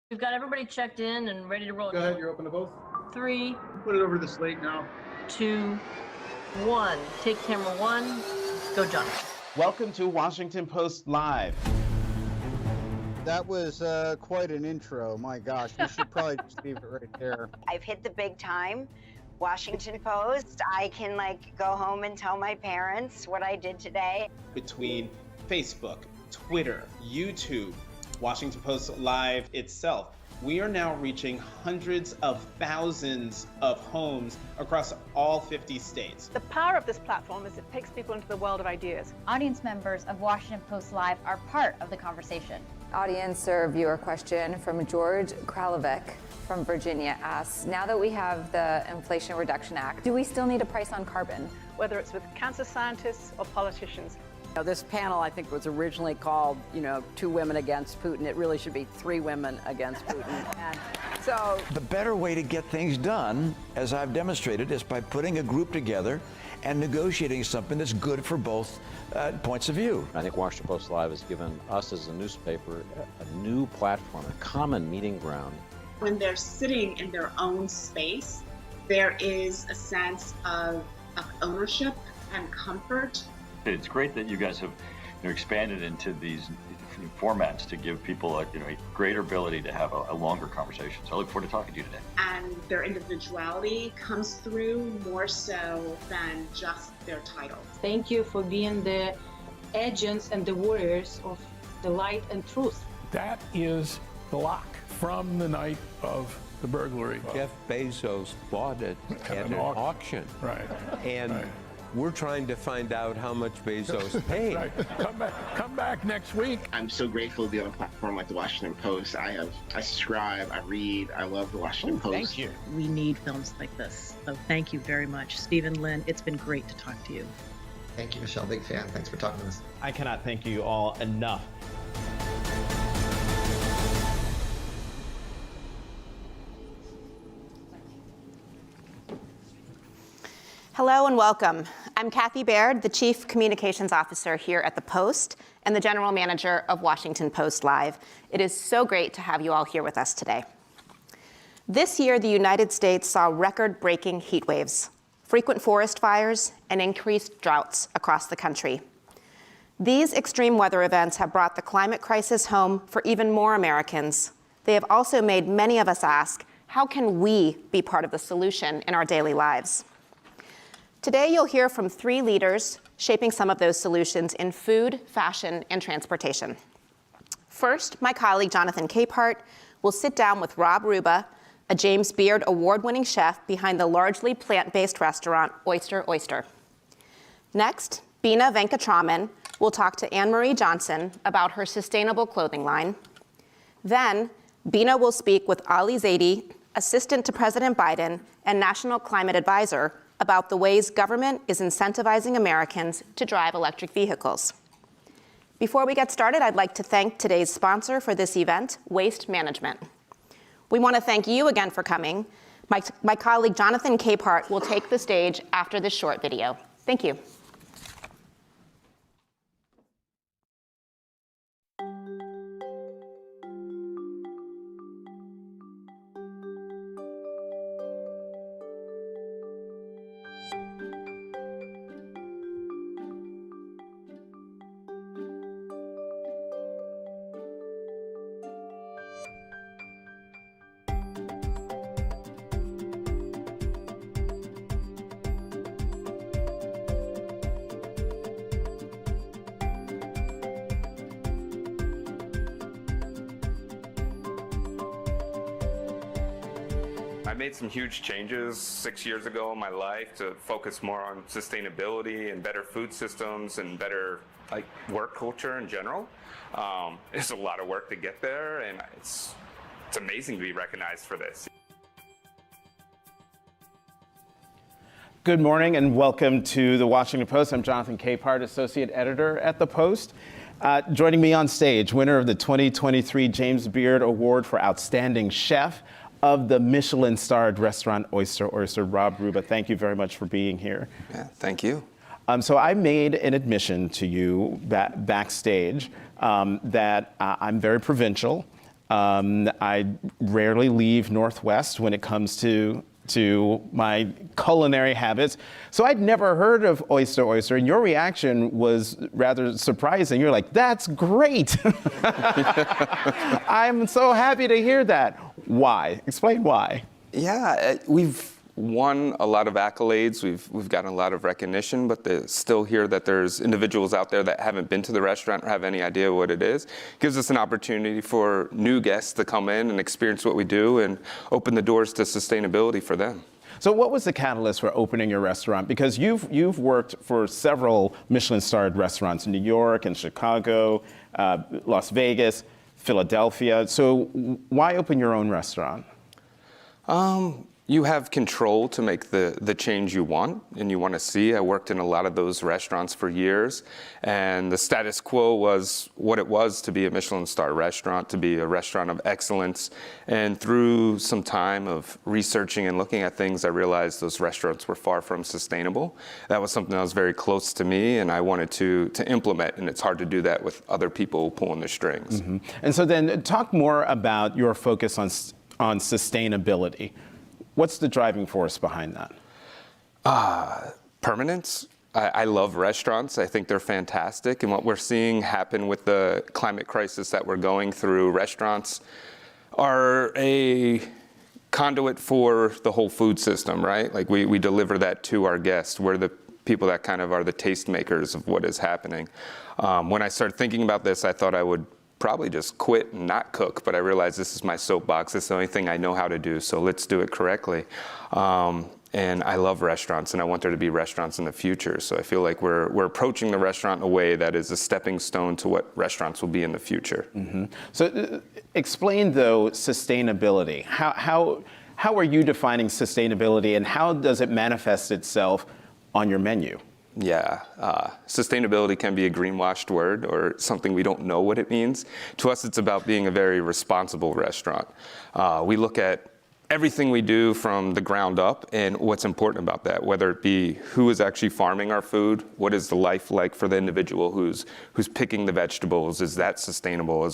We've got everybody checked in and ready to roll. Go ahead, you're open to both. 3, Put it over the slate now. 2, 1. Take camera 1. Go, John. Welcome to Washington Post Live. That was quite an intro. My gosh, we should probably just leave it right there. I've hit the big time. Washington Post. I can go home and tell my parents what I did today. Between Facebook, Twitter, YouTube, Washington Post Live itself, we are now reaching hundreds of thousands of homes across all 50 states. The power of this platform is it takes people into the world of ideas. Audience members of Washington Post Live are part of the conversation. Audience or viewer question from George Kralovic from Virginia asks, now that we have the Inflation Reduction Act, do we still need a price on carbon? Whether it's with cancer scientists or politicians. This panel, I think, was originally called, 2 women against Putin. It really should be 3 women against Putin. And so the better way to get things done, as I've demonstrated, is by putting a group together and negotiating something that's good for both points of view. I think Washington Post Live has given us as a newspaper a new platform, a common meeting ground. When they're sitting in their own space, there is a sense of ownership and comfort. It's great that you guys have expanded into these formats to give people a greater ability to have a longer conversation. So I look forward to talking to you today. And their individuality comes through more so than just their title. Thank you for being the agents and the warriors of the light and truth. That is the lock from the night of the burglary. Jeff Bezos bought it at an auction. Right. And we're trying to find out how much Bezos paid. Right. Come back next week. I'm so grateful to be on a platform like the Washington Post. I subscribe, I read, I love the Washington Post. Thank you. We need films like this. So thank you very much. Stephen, Lynn, it's been great to talk to you. Thank you, Michelle. Big fan. Thanks for talking to us. I cannot thank you all enough. Hello and welcome. I'm Kathy Baird, the Chief Communications Officer here at the Post and the General Manager of Washington Post Live. It is so great to have you all here with us today. This year, the United States saw record-breaking heat waves, frequent forest fires, and increased droughts across the country. These extreme weather events have brought the climate crisis home for even more Americans. They have also made many of us ask, how can we be part of the solution in our daily lives? Today, you'll hear from 3 leaders shaping some of those solutions in food, fashion, and transportation. First, my colleague Jonathan Capehart will sit down with Rubba, a James Beard award-winning chef behind the largely plant-based restaurant Oyster Oyster. Next, Bina Venkatraman will talk to Anne-Marie Johnson about her sustainable clothing line. Then, Bina will speak with Ali Zaidi, Assistant to President Biden and National Climate Advisor, about the ways government is incentivizing Americans to drive electric vehicles. Before we get started, I'd like to thank today's sponsor for this event, Waste Management. We want to thank you again for coming. My colleague Jonathan Capehart will take the stage after this short video. Thank you. I made some huge changes 6 years ago in my life to focus more on sustainability and better food systems and better work culture in general. There's a lot of work to get there, and it's amazing to be recognized for this. Good morning and welcome to the Washington Post. I'm Jonathan Capehart, Associate Editor at the Post. Joining me on stage, winner of the 2023 James Beard Award for Outstanding Chef of the Michelin-starred restaurant Oyster Oyster, Rubba. Thank you very much for being here. Yeah, thank you. So I made an admission to you backstage that I'm very provincial. I rarely leave Northwest when it comes to my culinary habits. So I'd never heard of Oyster Oyster, and your reaction was rather surprising. You're like, that's great. I'm so happy to hear that. Why? Explain why. Yeah, we've won a lot of accolades. We've gotten a lot of recognition, but to still hear that there's individuals out there that haven't been to the restaurant or have any idea what it is gives us an opportunity for new guests to come in and experience what we do and open the doors to sustainability for them. So what was the catalyst for opening your restaurant? Because you've worked for several Michelin-starred restaurants in New York and Chicago, Las Vegas, Philadelphia. So why open your own restaurant? You have control to make the change you want and you want to see. I worked in a lot of those restaurants for years, and the status quo was what it was to be a Michelin star restaurant, to be a restaurant of excellence. And through some time of researching and looking at things, I realized those restaurants were far from sustainable. That was something that was very close to me, and I wanted to implement, and it's hard to do that with other people pulling the strings. Mm-hmm. And so then talk more about your focus on sustainability. What's the driving force behind that? Permanence. I love restaurants. I think they're fantastic. And what we're seeing happen with the climate crisis that we're going through, restaurants are a conduit for the whole food system, right? Like we deliver that to our guests. We're the people that kind of are the tastemakers of what is happening. When I started thinking about this, I thought I would probably just quit and not cook, but I realized this is my soapbox. It's the only thing I know how to do, so let's do it correctly. And I love restaurants, and I want there to be restaurants in the future. So I feel like we're approaching the restaurant in a way that is a stepping stone to what restaurants will be in the future. Mm-hmm. So explain, though, sustainability. How are you defining sustainability, and how does it manifest itself on your menu? Yeah, sustainability can be a greenwashed word or something we don't know what it means. To us, it's about being a very responsible restaurant. We look at everything we do from the ground up and what's important about that, whether it be who is actually farming our food, what is the life like for the individual who's picking the vegetables, is that sustainable?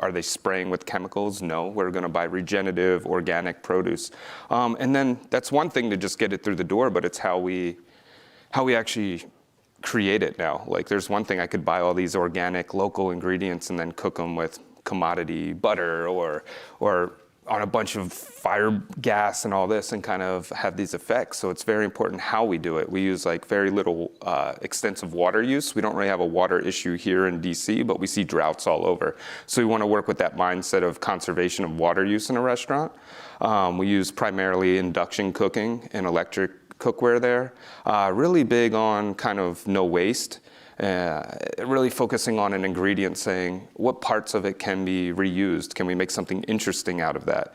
Are they spraying with chemicals? No, we're gonna buy regenerative, organic produce. And then that's one thing to just get it through the door, but it's how we actually create it now. Like there's one thing I could buy all these organic local ingredients and then cook them with commodity butter or on a bunch of fire gas and all this and kind of have these effects. So it's very important how we do it. We use like very little extensive water use. We don't really have a water issue here in DC, but we see droughts all over. So we want to work with that mindset of conservation of water use in a restaurant. We use primarily induction cooking and electric cookware there. Really big on kind of no waste. Really focusing on an ingredient, saying what parts of it can be reused. Can we make something interesting out of that?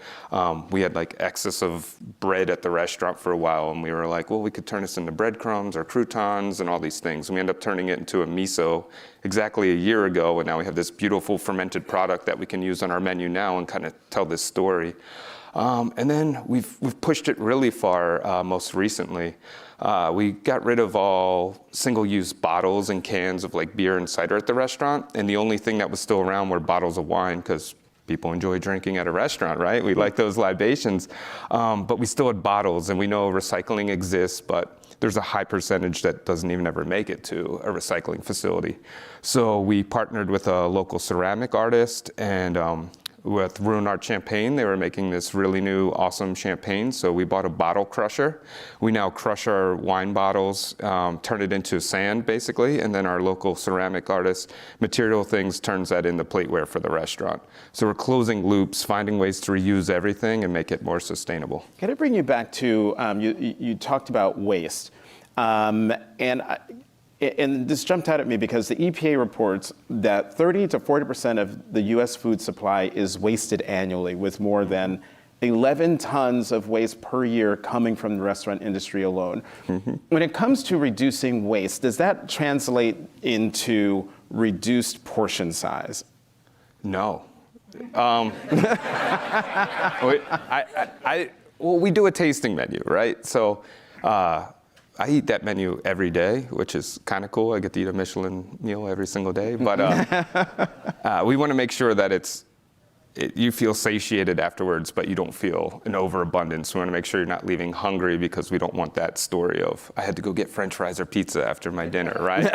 We had like excess of bread at the restaurant for a while, and we were like, well, we could turn this into breadcrumbs or croutons and all these things. And we ended up turning it into a miso exactly a year ago, and now we have this beautiful fermented product that we can use on our menu now and kind of tell this story. And then we've pushed it really far most recently. We got rid of all single-use bottles and cans of like beer and cider at the restaurant, and the only thing that was still around were bottles of wine, because people enjoy drinking at a restaurant, right? We like those libations, but we still had bottles, and we know recycling exists, but there's a high percentage that doesn't even ever make it to a recycling facility. So we partnered with a local ceramic artist, and with Ruin Art Champagne, they were making this really new, awesome champagne. So we bought a bottle crusher. We now crush our wine bottles, turn it into sand, basically, and then our local ceramic artist, Material Things, turns that into plateware for the restaurant. So we're closing loops, finding ways to reuse everything and make it more sustainable. Can I bring you back to, you talked about waste. And this jumped out at me because the EPA reports that 30 to 40% of the US food supply is wasted annually, with more than 11 tons of waste per year coming from the restaurant industry alone. Mm-hmm. When it comes to reducing waste, does that translate into reduced portion size? No. Well, we do a tasting menu, right? So I eat that menu every day, which is kind of cool. I get to eat a Michelin meal every single day. But we want to make sure that it's you feel satiated afterwards, but you don't feel an overabundance. We want to make sure you're not leaving hungry because we don't want that story of, I had to go get French fries or pizza after my dinner, right?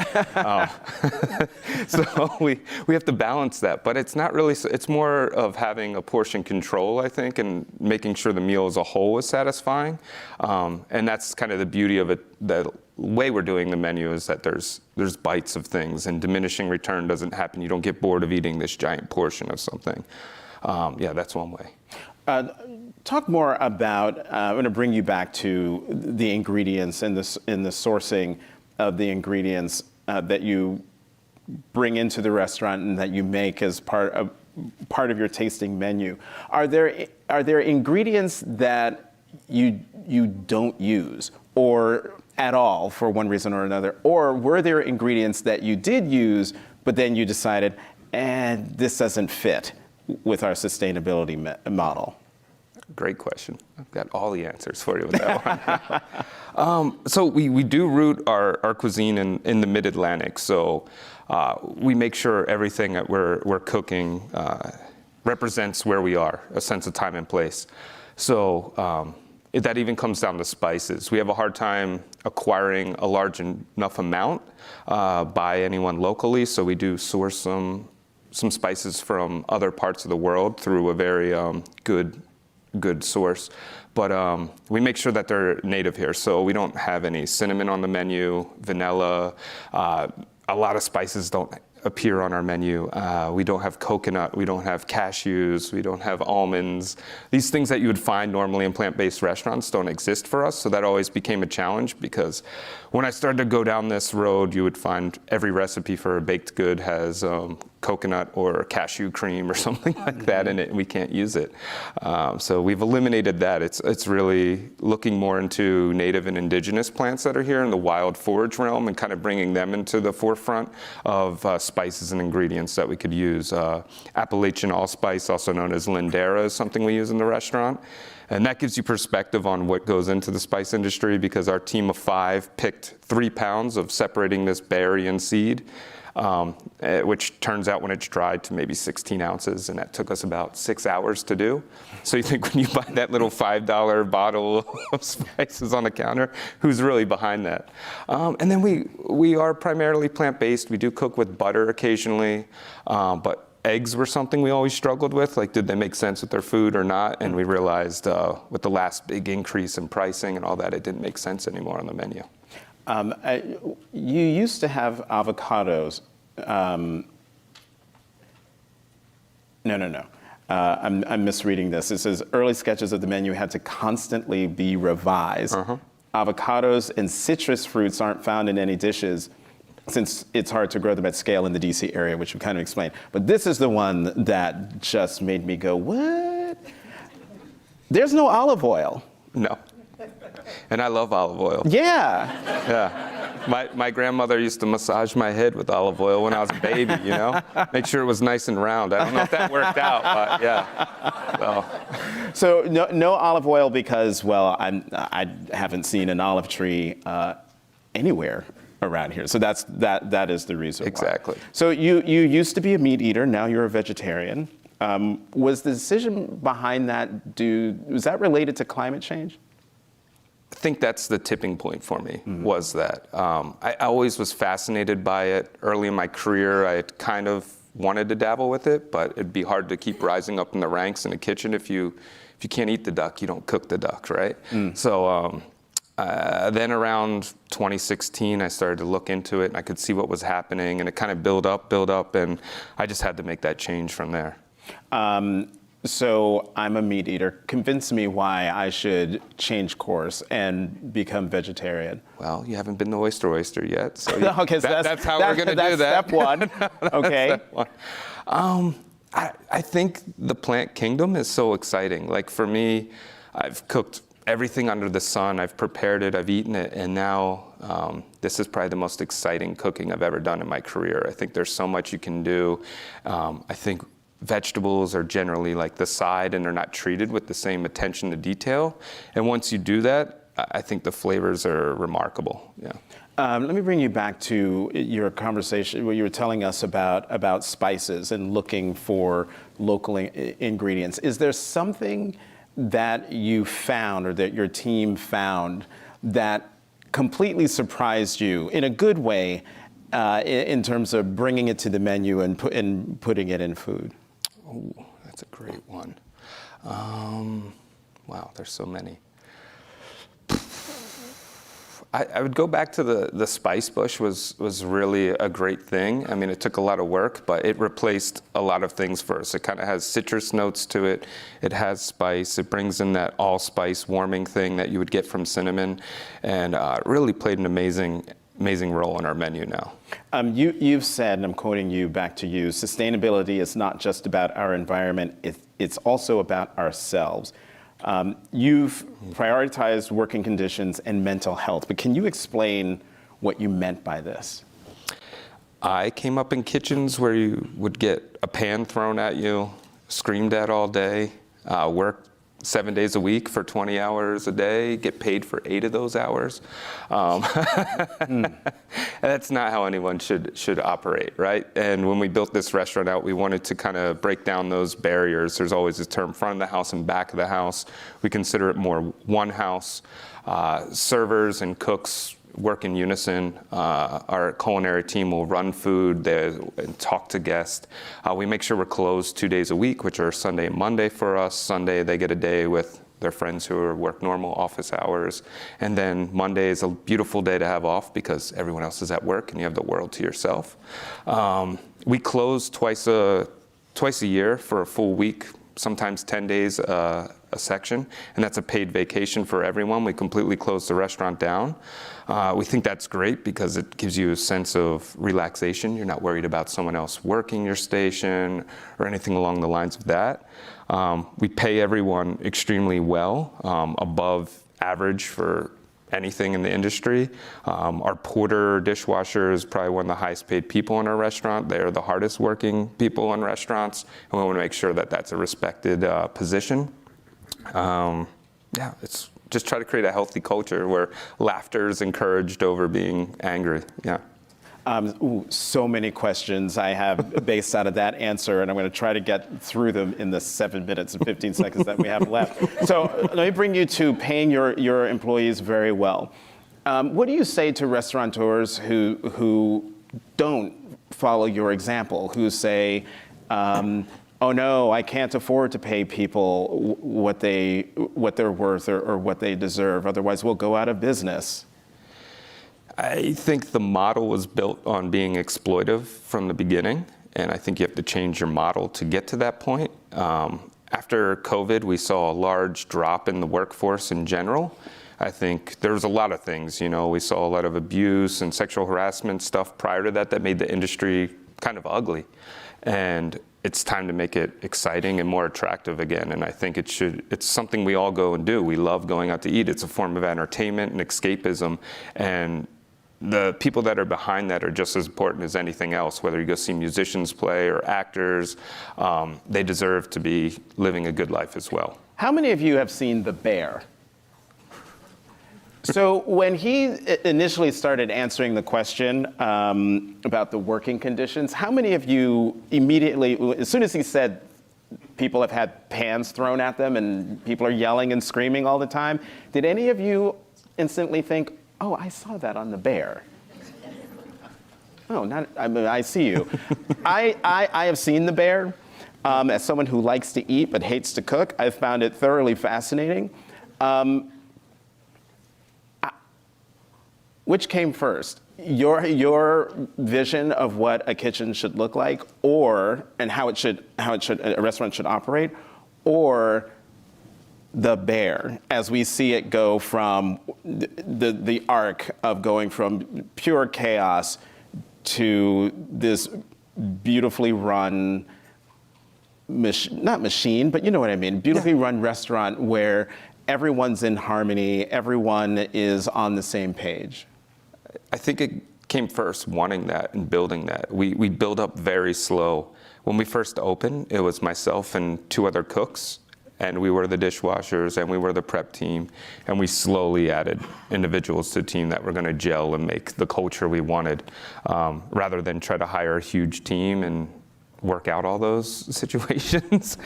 So we have to balance that, but it's not really, it's more of having a portion control, I think, and making sure the meal as a whole is satisfying. And that's kind of the beauty of it. The way we're doing the menu is that there's bites of things, and diminishing return doesn't happen. You don't get bored of eating this giant portion of something. Yeah, that's one way. Talk more about, I'm going to bring you back to the ingredients and the sourcing of the ingredients that you bring into the restaurant and that you make as part of your tasting menu. Are there ingredients that you don't use or at all for one reason or another? Or were there ingredients that you did use, but then you decided, this doesn't fit with our sustainability model? Great question. I've got all the answers for you with that one. So we do root our cuisine in the Mid-Atlantic. So we make sure everything that we're cooking represents where we are, a sense of time and place. So that even comes down to spices. We have a hard time acquiring a large enough amount by anyone locally. So we do source some spices from other parts of the world through a very good source. But we make sure that they're native here. So we don't have any cinnamon on the menu, vanilla. A lot of spices don't appear on our menu. We don't have coconut, we don't have cashews, we don't have almonds. These things that you would find normally in plant-based restaurants don't exist for us, so that always became a challenge, because when I started to go down this road, you would find every recipe for a baked good has coconut or cashew cream or something like that in it, and we can't use it. So we've eliminated that. It's really looking more into native and indigenous plants that are here in the wild forage realm and kind of bringing them into the forefront of spices and ingredients that we could use. Appalachian allspice, also known as Lindera, is something we use in the restaurant. And that gives you perspective on what goes into the spice industry, because our team of 5 picked 3 pounds of separating this berry and seed, which turns out when it's dried to maybe 16 ounces, and that took us about 6 hours to do. So you think when you buy that little $5 bottle of spices on the counter, who's really behind that? And then we are primarily plant-based. We do cook with butter occasionally, but eggs were something we always struggled with. Like, did they make sense with their food or not? And we realized with the last big increase in pricing and all that, it didn't make sense anymore on the menu. You used to have avocados. No. I'm misreading this. It says early sketches of the menu had to constantly be revised. Avocados and citrus fruits aren't found in any dishes, since it's hard to grow them at scale in the DC area, which we kind of explained. But this is the one that just made me go, what? There's no olive oil. No. And I love olive oil. Yeah. Yeah. My grandmother used to massage my head with olive oil when I was a baby, you know? Make sure it was nice and round. I don't know if that worked out, but yeah. So no olive oil because, well, I haven't seen an olive tree anywhere around here. So that is the reason exactly. Why. So you used to be a meat eater, now you're a vegetarian. Was the decision behind that was that related to climate change? I think that's the tipping point for me, was that. I always was fascinated by it. Early in my career, I had kind of wanted to dabble with it, but it'd be hard to keep rising up in the ranks in the kitchen. If you can't eat the duck, you don't cook the duck, right? So then around 2016, I started to look into it, and I could see what was happening, and it kind of built up, and I just had to make that change from there. So I'm a meat eater. Convince me why I should change course and become vegetarian. Well, you haven't been to Oyster Oyster yet, so okay, so that's how we're going to do that. Step one. Okay. Step one. I think the plant kingdom is so exciting. Like for me, I've cooked everything under the sun. I've prepared it. I've eaten it, and now this is probably the most exciting cooking I've ever done in my career. I think there's so much you can do. I think vegetables are generally like the side, and they're not treated with the same attention to detail. And once you do that, I think the flavors are remarkable. Yeah. Let me bring you back to your conversation where you were telling us about spices and looking for local ingredients. Is there something that you found or that your team found that completely surprised you in a good way in terms of bringing it to the menu and putting it in food? Oh, that's a great one. Wow, there's so many. I would go back to the spice bush was really a great thing. I mean, it took a lot of work, but it replaced a lot of things for us. It kind of has citrus notes to it. It has spice. It brings in that allspice warming thing that you would get from cinnamon, and really played an amazing role in our menu now. You've said, and I'm quoting you back to you, sustainability is not just about our environment, it's also about ourselves. You've prioritized working conditions and mental health, but can you explain what you meant by this? I came up in kitchens where you would get a pan thrown at you, screamed at all day, work 7 days a week for 20 hours a day, get paid for 8 of those hours. That's not how anyone should operate, right? And when we built this restaurant out, we wanted to kind of break down those barriers. There's always this term, front of the house and back of the house. We consider it more one house. Servers and cooks work in unison. Our culinary team will run food and talk to guests. We make sure we're closed 2 days a week, which are Sunday and Monday for us. Sunday, they get a day with their friends who work normal office hours. And then Monday is a beautiful day to have off because everyone else is at work and you have the world to yourself. We close twice a year for a full week, sometimes 10 days a section, and that's a paid vacation for everyone. We completely close the restaurant down. We think that's great because it gives you a sense of relaxation. You're not worried about someone else working your station or anything along the lines of that. We pay everyone extremely well, above average for anything in the industry. Our porter dishwasher is probably one of the highest paid people in our restaurant. They are the hardest working people in restaurants, and we want to make sure that that's a respected position. It's just try to create a healthy culture where laughter is encouraged over being angry. Yeah. So many questions I have based out of that answer, and I'm going to try to get through them in the 7 minutes and 15 seconds that we have left. So let me bring you to paying your employees very well. What do you say to restaurateurs who don't follow your example, who say, oh no, I can't afford to pay people what they're worth or what they deserve, otherwise we'll go out of business? I think the model was built on being exploitive from the beginning, and I think you have to change your model to get to that point. After COVID, we saw a large drop in the workforce in general. I think there was a lot of things, we saw a lot of abuse and sexual harassment stuff prior to that made the industry kind of ugly. And it's time to make it exciting and more attractive again. And I think it's something we all go and do. We love going out to eat. It's a form of entertainment and escapism. And the people that are behind that are just as important as anything else, whether you go see musicians play or actors. They deserve to be living a good life as well. How many of you have seen The Bear? So when he initially started answering the question about the working conditions, how many of you immediately, as soon as he said people have had pans thrown at them and people are yelling and screaming all the time, did any of you instantly think, oh, I saw that on The Bear? Oh, I see you. I have seen The Bear. As someone who likes to eat but hates to cook, I've found it thoroughly fascinating. Which came first? Your vision of what a kitchen should look like, and how a restaurant should operate, or The Bear, as we see it go from the arc of going from pure chaos to this beautifully run, not machine, but you know what I mean, beautifully run restaurant where everyone's in harmony, everyone is on the same page? I think it came first wanting that and building that. We build up very slow. When we first opened, it was myself and 2 other cooks, and we were the dishwashers, and we were the prep team, and we slowly added individuals to the team that were going to gel and make the culture we wanted, rather than try to hire a huge team and work out all those situations.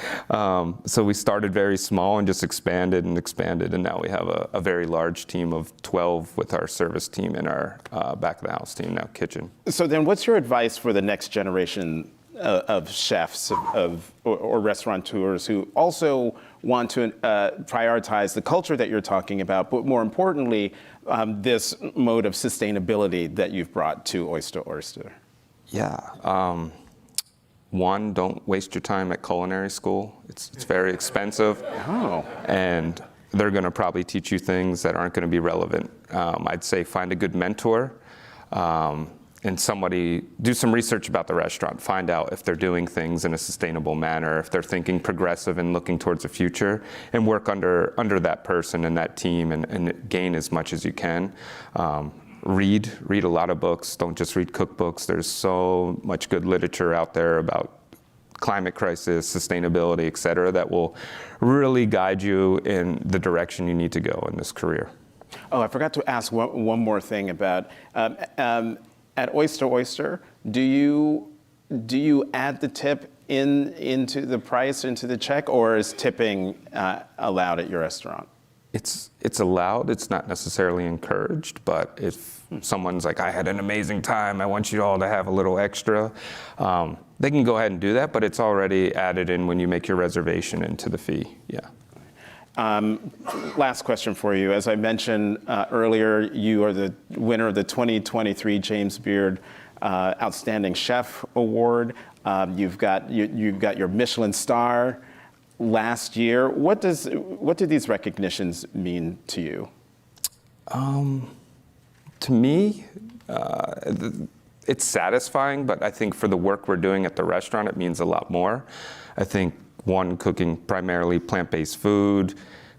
So we started very small and just expanded, and now we have a very large team of 12 with our service team and our back of the house team, now kitchen. So then what's your advice for the next generation of chefs or restaurateurs who also want to prioritize the culture that you're talking about, but more importantly, this mode of sustainability that you've brought to Oyster Oyster? Yeah. One, don't waste your time at culinary school. It's very expensive. Oh. And they're going to probably teach you things that aren't going to be relevant. I'd say find a good mentor, and somebody, do some research about the restaurant. Find out if they're doing things in a sustainable manner, if they're thinking progressive and looking towards the future, and work under that person and that team and gain as much as you can. Read a lot of books. Don't just read cookbooks. There's so much good literature out there about climate crisis, sustainability, et cetera, that will really guide you in the direction you need to go in this career. Oh, I forgot to ask one more thing about, at Oyster Oyster, do you add the tip into the price, into the check, or is tipping allowed at your restaurant? It's allowed. It's not necessarily encouraged, but if someone's like, I had an amazing time, I want you all to have a little extra, they can go ahead and do that, but it's already added in when you make your reservation into the fee. Yeah. Last question for you. As I mentioned earlier, you are the winner of the 2023 James Beard Outstanding Chef Award. You've got your Michelin star last year. What do these recognitions mean to you? To me, it's satisfying, but I think for the work we're doing at the restaurant, it means a lot more. I think, one, cooking primarily plant-based food,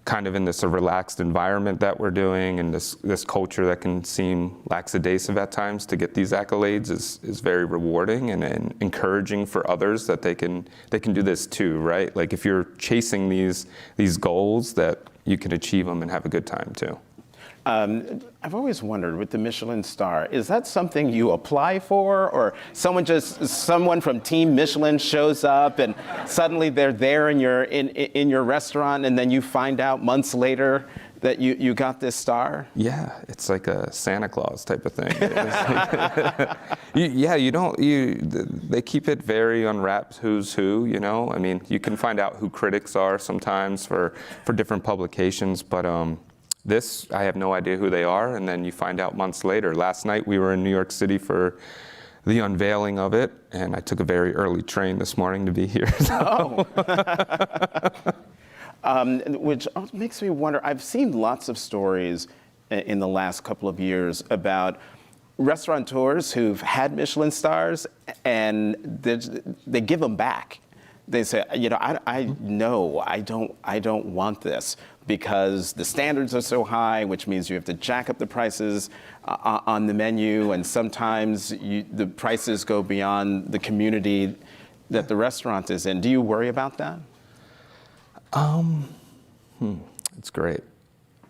kind of in this relaxed environment that we're doing, and this culture that can seem lackadaisical at times, to get these accolades is very rewarding and encouraging for others that they can do this too, right? Like if you're chasing these goals, that you can achieve them and have a good time too. I've always wondered, with the Michelin star, is that something you apply for, or someone from Team Michelin shows up and suddenly they're there in your restaurant, and then you find out months later that you got this star? Yeah, it's like a Santa Claus type of thing. They keep it very unwrapped, who's who, you know? I mean, you can find out who critics are sometimes for different publications, but this, I have no idea who they are, and then you find out months later. Last night we were in New York City for the unveiling of it, and I took a very early train this morning to be here. So. Which makes me wonder, I've seen lots of stories in the last couple of years about restaurateurs who've had Michelin stars, and they give them back. They say, I don't want this, because the standards are so high, which means you have to jack up the prices on the menu, and sometimes the prices go beyond the community that the restaurant is in. Do you worry about that? It's great.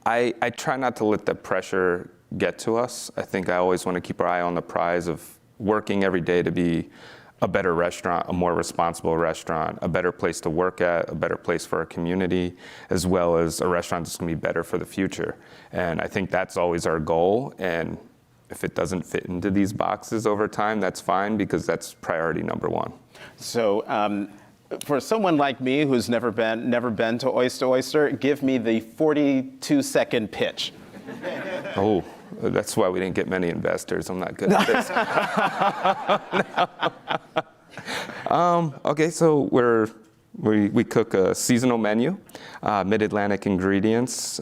I try not to let the pressure get to us. I think I always want to keep our eye on the prize of working every day to be a better restaurant, a more responsible restaurant, a better place to work at, a better place for our community, as well as a restaurant that's going to be better for the future. And I think that's always our goal. And if it doesn't fit into these boxes over time, that's fine, because that's priority number one. So for someone like me who's never been to Oyster Oyster, give me the 42-second pitch. Oh, that's why we didn't get many investors. I'm not good at this. Okay, so we cook a seasonal menu, mid-Atlantic ingredients.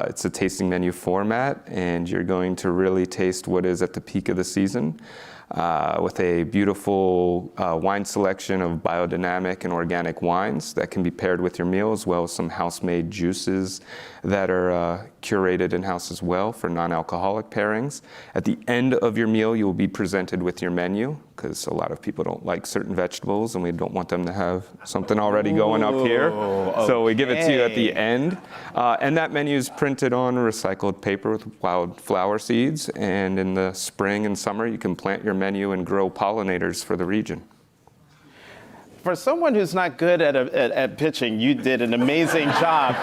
It's a tasting menu format, and you're going to really taste what is at the peak of the season, with a beautiful wine selection of biodynamic and organic wines that can be paired with your meal, as well as some house-made juices that are curated in-house as well for non-alcoholic pairings. At the end of your meal, you will be presented with your menu, because a lot of people don't like certain vegetables, and we don't want them to have something already going up here. So we give it to you at the end. And that menu is printed on recycled paper with wildflower seeds. And in the spring and summer, you can plant your menu and grow pollinators for the region. For someone who's not good at pitching, you did an amazing job.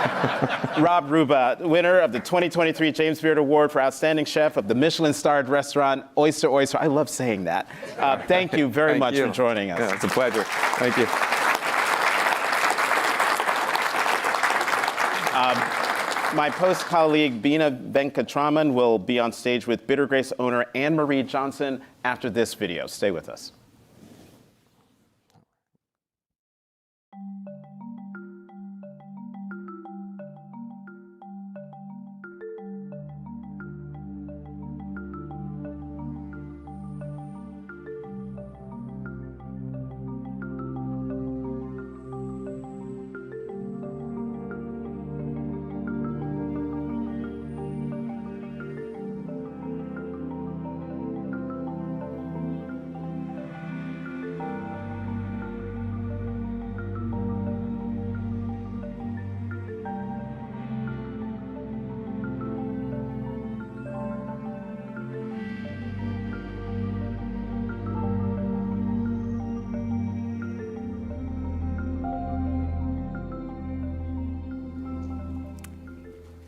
Rob Rubba, winner of the 2023 James Beard Award for Outstanding Chef of the Michelin-starred restaurant Oyster Oyster. I love saying that. Thank you very much for joining us. Yeah, it's a pleasure. Thank you. My Post colleague, Bina Venkatraman, will be on stage with Bitter Grace owner Anne-Marie Johnson after this video. Stay with us.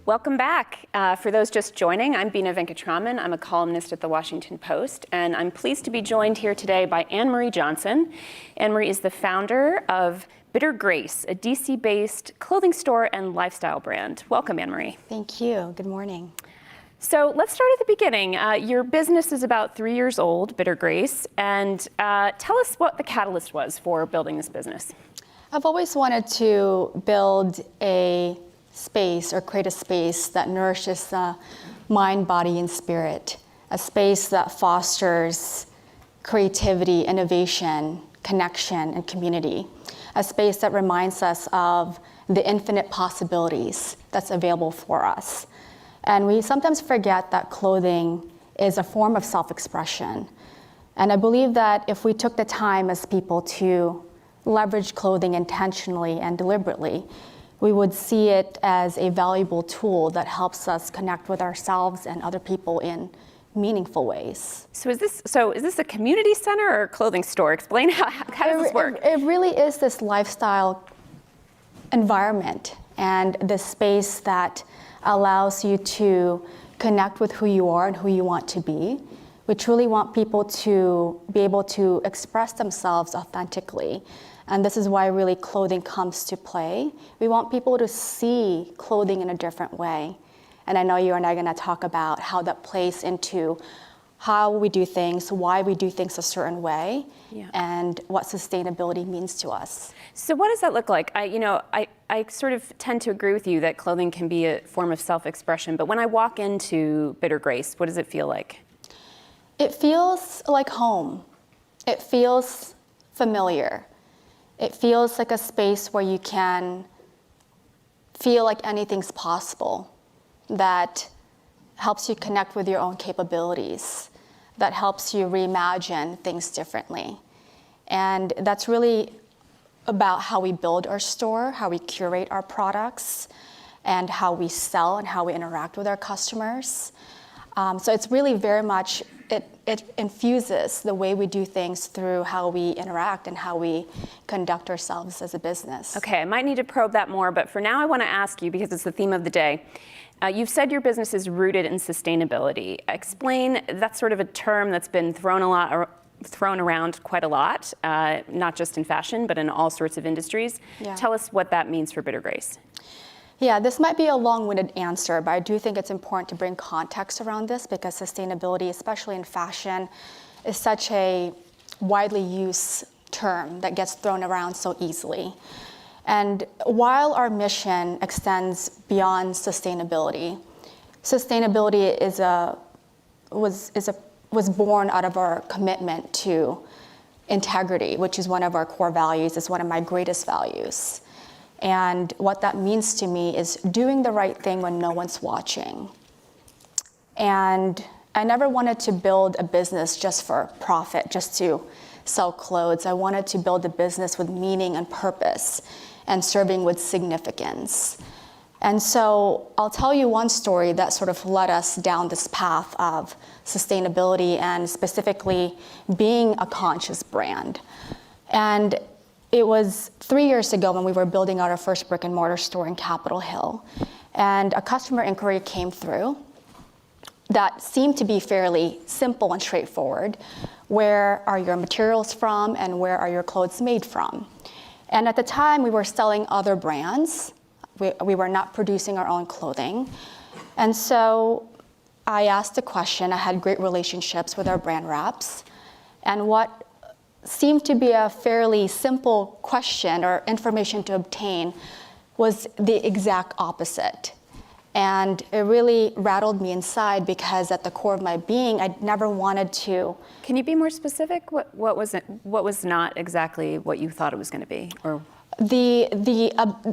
Welcome back. For those just joining, I'm Bina Venkatraman. I'm a columnist at the Washington Post, and I'm pleased to be joined here today by Anne-Marie Johnson. Anne-Marie is the founder of Bitter Grace, a DC-based clothing store and lifestyle brand. Welcome, Anne-Marie. Thank you. Good morning. So let's start at the beginning. Your business is about 3 years old, Bitter Grace, and tell us what the catalyst was for building this business. I've always wanted to build a space or create a space that nourishes the mind, body, and spirit, a space that fosters creativity, innovation, connection, and community, a space that reminds us of the infinite possibilities that's available for us. And we sometimes forget that clothing is a form of self-expression. And I believe that if we took the time as people to leverage clothing intentionally and deliberately, we would see it as a valuable tool that helps us connect with ourselves and other people in meaningful ways. So is this a community center or a clothing store? Explain how does this work? It really is this lifestyle environment and the space that allows you to connect with who you are and who you want to be. We truly want people to be able to express themselves authentically. And this is why really clothing comes to play. We want people to see clothing in a different way. And I know you and I are gonna talk about how that plays into how we do things, why we do things a certain way, and what sustainability means to us. So what does that look like? I sort of tend to agree with you that clothing can be a form of self-expression, but when I walk into Bitter Grace, what does it feel like? It feels like home. It feels familiar. It feels like a space where you can feel like anything's possible, that helps you connect with your own capabilities, that helps you reimagine things differently. And that's really about how we build our store, how we curate our products, and how we sell and how we interact with our customers. So it's really very much, it infuses the way we do things through how we interact and how we conduct ourselves as a business. Okay, I might need to probe that more, but for now I want to ask you, because it's the theme of the day, you've said your business is rooted in sustainability. Explain, that's sort of a term that's been thrown around quite a lot, not just in fashion, but in all sorts of industries. Yeah. Tell us what that means for Bitter Grace. Yeah, this might be a long-winded answer, but I do think it's important to bring context around this because sustainability, especially in fashion, is such a widely used term that gets thrown around so easily. And while our mission extends beyond sustainability, sustainability was born out of our commitment to integrity, which is one of our core values, is one of my greatest values. And what that means to me is doing the right thing when no one's watching. And I never wanted to build a business just for profit, just to sell clothes. I wanted to build a business with meaning and purpose and serving with significance. And so I'll tell you one story that sort of led us down this path of sustainability and specifically being a conscious brand. And it was 3 years ago when we were building out our first brick and mortar store in Capitol Hill. And a customer inquiry came through that seemed to be fairly simple and straightforward. Where are your materials from and where are your clothes made from? And at the time we were selling other brands. We were not producing our own clothing. And so I asked the question. I had great relationships with our brand reps. And what seemed to be a fairly simple question or information to obtain was the exact opposite. And it really rattled me inside because at the core of my being, I never wanted to. Can you be more specific? What was not exactly what you thought it was going to be? Or the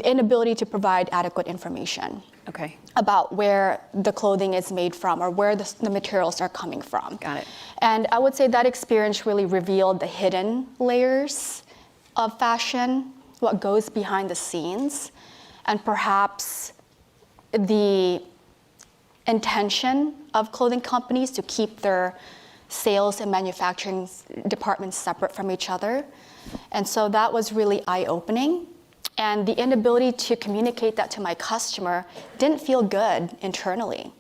inability to provide adequate information. Okay. About where the clothing is made from or where the materials are coming from. Got it. And I would say that experience really revealed the hidden layers of fashion, what goes behind the scenes, and perhaps the intention of clothing companies to keep their sales and manufacturing departments separate from each other. And so that was really eye-opening. And the inability to communicate that to my customer didn't feel good internally.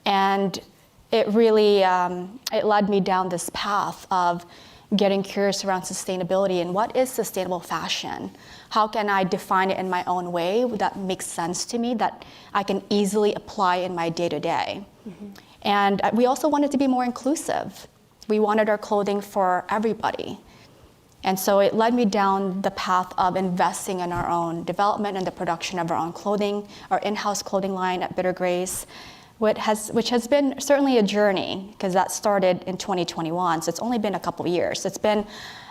And it really, it led me down this path of getting curious around sustainability and what is sustainable fashion? How can I define it in my own way that makes sense to me, that I can easily apply in my day-to-day? Mm-hmm. And we also wanted to be more inclusive. We wanted our clothing for everybody. And so it led me down the path of investing in our own development and the production of our own clothing, our in-house clothing line at Bitter Grace, which has been certainly a journey, because that started in 2021, so it's only been a couple years. It's been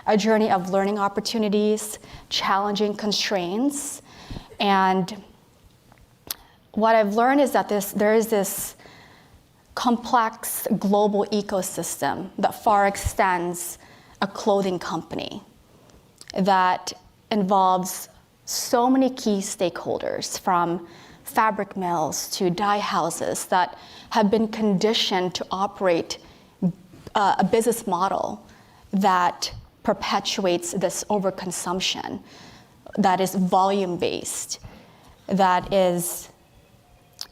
a journey of learning opportunities, challenging constraints, and what I've learned is that there is this complex global ecosystem that far extends a clothing company that involves so many key stakeholders, from fabric mills to dye houses that have been conditioned to operate a business model that perpetuates this overconsumption, that is volume-based, that is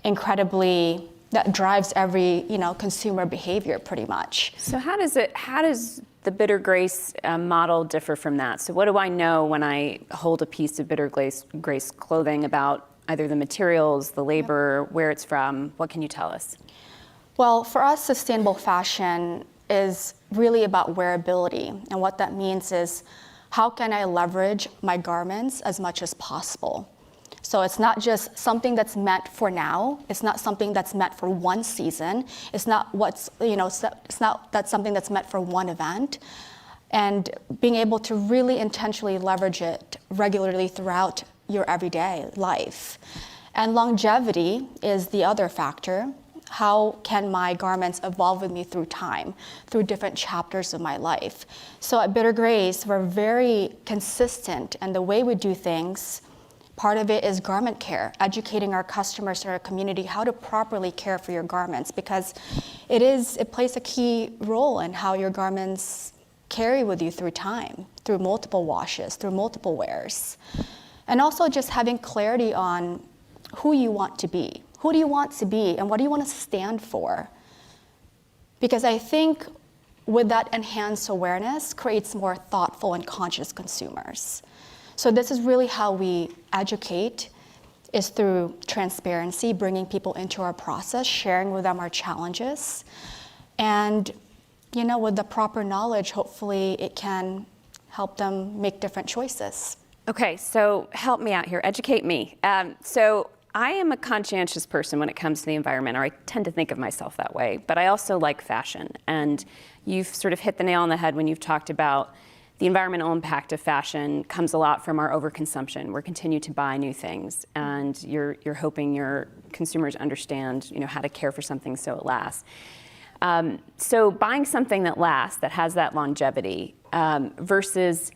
incredibly, that drives every consumer behavior pretty much. So how does the Bitter Grace model differ from that? So what do I know when I hold a piece of Bitter Grace clothing about either the materials, the labor, where it's from? What can you tell us? Well, for us, sustainable fashion is really about wearability. And what that means is, how can I leverage my garments as much as possible? So it's not just something that's meant for now. It's not something that's meant for one season. It's not that's something that's meant for one event. And being able to really intentionally leverage it regularly throughout your everyday life. And longevity is the other factor. How can my garments evolve with me through time, through different chapters of my life? So at Bitter Grace, we're very consistent, and the way we do things, part of it is garment care, educating our customers and our community how to properly care for your garments, because it plays a key role in how your garments carry with you through time, through multiple washes, through multiple wears. And also just having clarity on who you want to be. Who do you want to be and what do you want to stand for? Because I think with that enhanced awareness creates more thoughtful and conscious consumers. So this is really how we educate, is through transparency, bringing people into our process, sharing with them our challenges. And with the proper knowledge, hopefully it can help them make different choices. Okay, so help me out here, educate me. So I am a conscientious person when it comes to the environment, or I tend to think of myself that way, but I also like fashion. And you've sort of hit the nail on the head when you've talked about the environmental impact of fashion comes a lot from our overconsumption. We're continue to buy new things, and you're hoping your consumers understand, how to care for something so it lasts. So buying something that lasts, that has that longevity, versus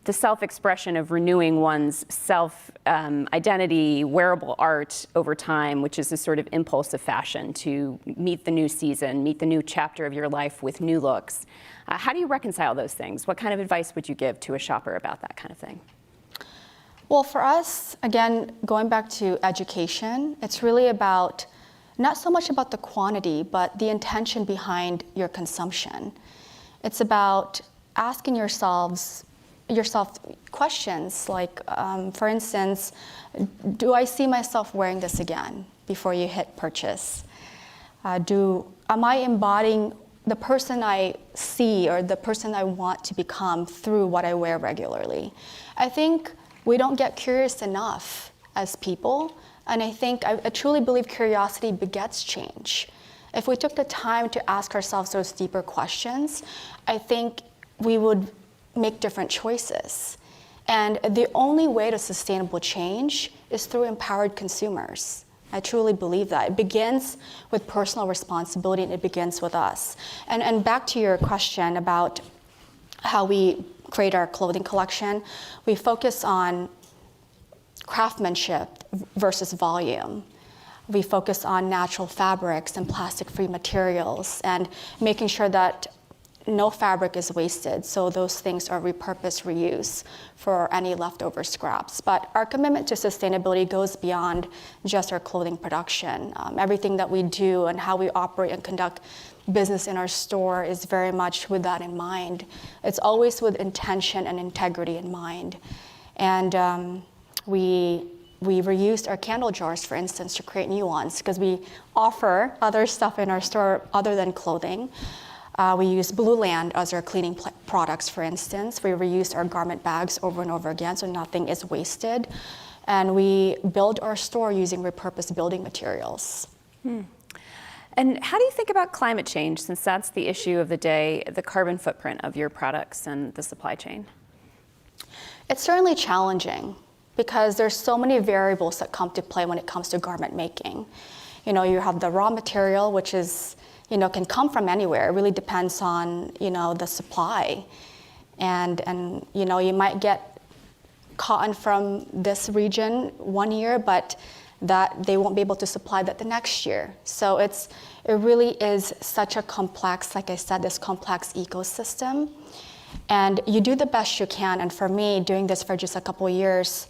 the self-expression of renewing one's self-identity, wearable art over time, which is a sort of impulsive fashion to meet the new season, meet the new chapter of your life with new looks. How do you reconcile those things? What kind of advice would you give to a shopper about that kind of thing? Well, for us, again, going back to education, it's really about not so much about the quantity, but the intention behind your consumption. It's about asking yourself questions like, for instance, do I see myself wearing this again before you hit purchase? Am I embodying the person I see or the person I want to become through what I wear regularly? I think we don't get curious enough as people, and I truly believe curiosity begets change. If we took the time to ask ourselves those deeper questions, I think we would make different choices. And the only way to sustainable change is through empowered consumers. I truly believe that. It begins with personal responsibility, and it begins with us. And back to your question about how we create our clothing collection, we focus on craftsmanship versus volume. We focus on natural fabrics and plastic-free materials and making sure that no fabric is wasted, so those things are repurposed, reused for any leftover scraps. But our commitment to sustainability goes beyond just our clothing production. Everything that we do and how we operate and conduct business in our store is very much with that in mind. It's always with intention and integrity in mind. And we reused our candle jars, for instance, to create new ones, because we offer other stuff in our store other than clothing. We use Blue Land as our cleaning products, for instance. We reuse our garment bags over and over again, so nothing is wasted. And we build our store using repurposed building materials. And how do you think about climate change, since that's the issue of the day, the carbon footprint of your products and the supply chain? It's certainly challenging because there's so many variables that come to play when it comes to garment making. You have the raw material, which is can come from anywhere. It really depends on, the supply. And you might get cotton from this region one year, but that they won't be able to supply that the next year. So it really is such a complex, like I said, this complex ecosystem. And you do the best you can. And for me, doing this for just a couple of years,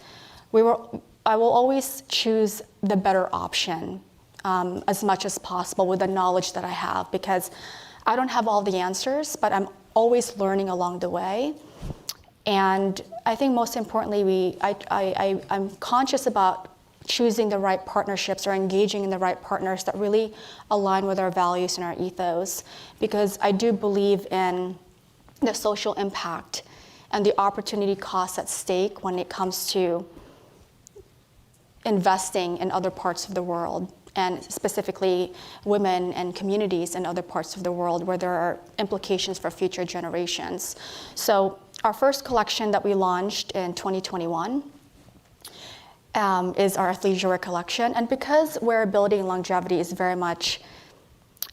I will always choose the better option. As much as possible with the knowledge that I have, because I don't have all the answers, but I'm always learning along the way. And I think most importantly, I'm conscious about choosing the right partnerships or engaging in the right partners that really align with our values and our ethos, because I do believe in the social impact and the opportunity costs at stake when it comes to investing in other parts of the world, and specifically women and communities in other parts of the world where there are implications for future generations. So our first collection that we launched in 2021 is our athleisure wear collection. And because wearability and longevity is very much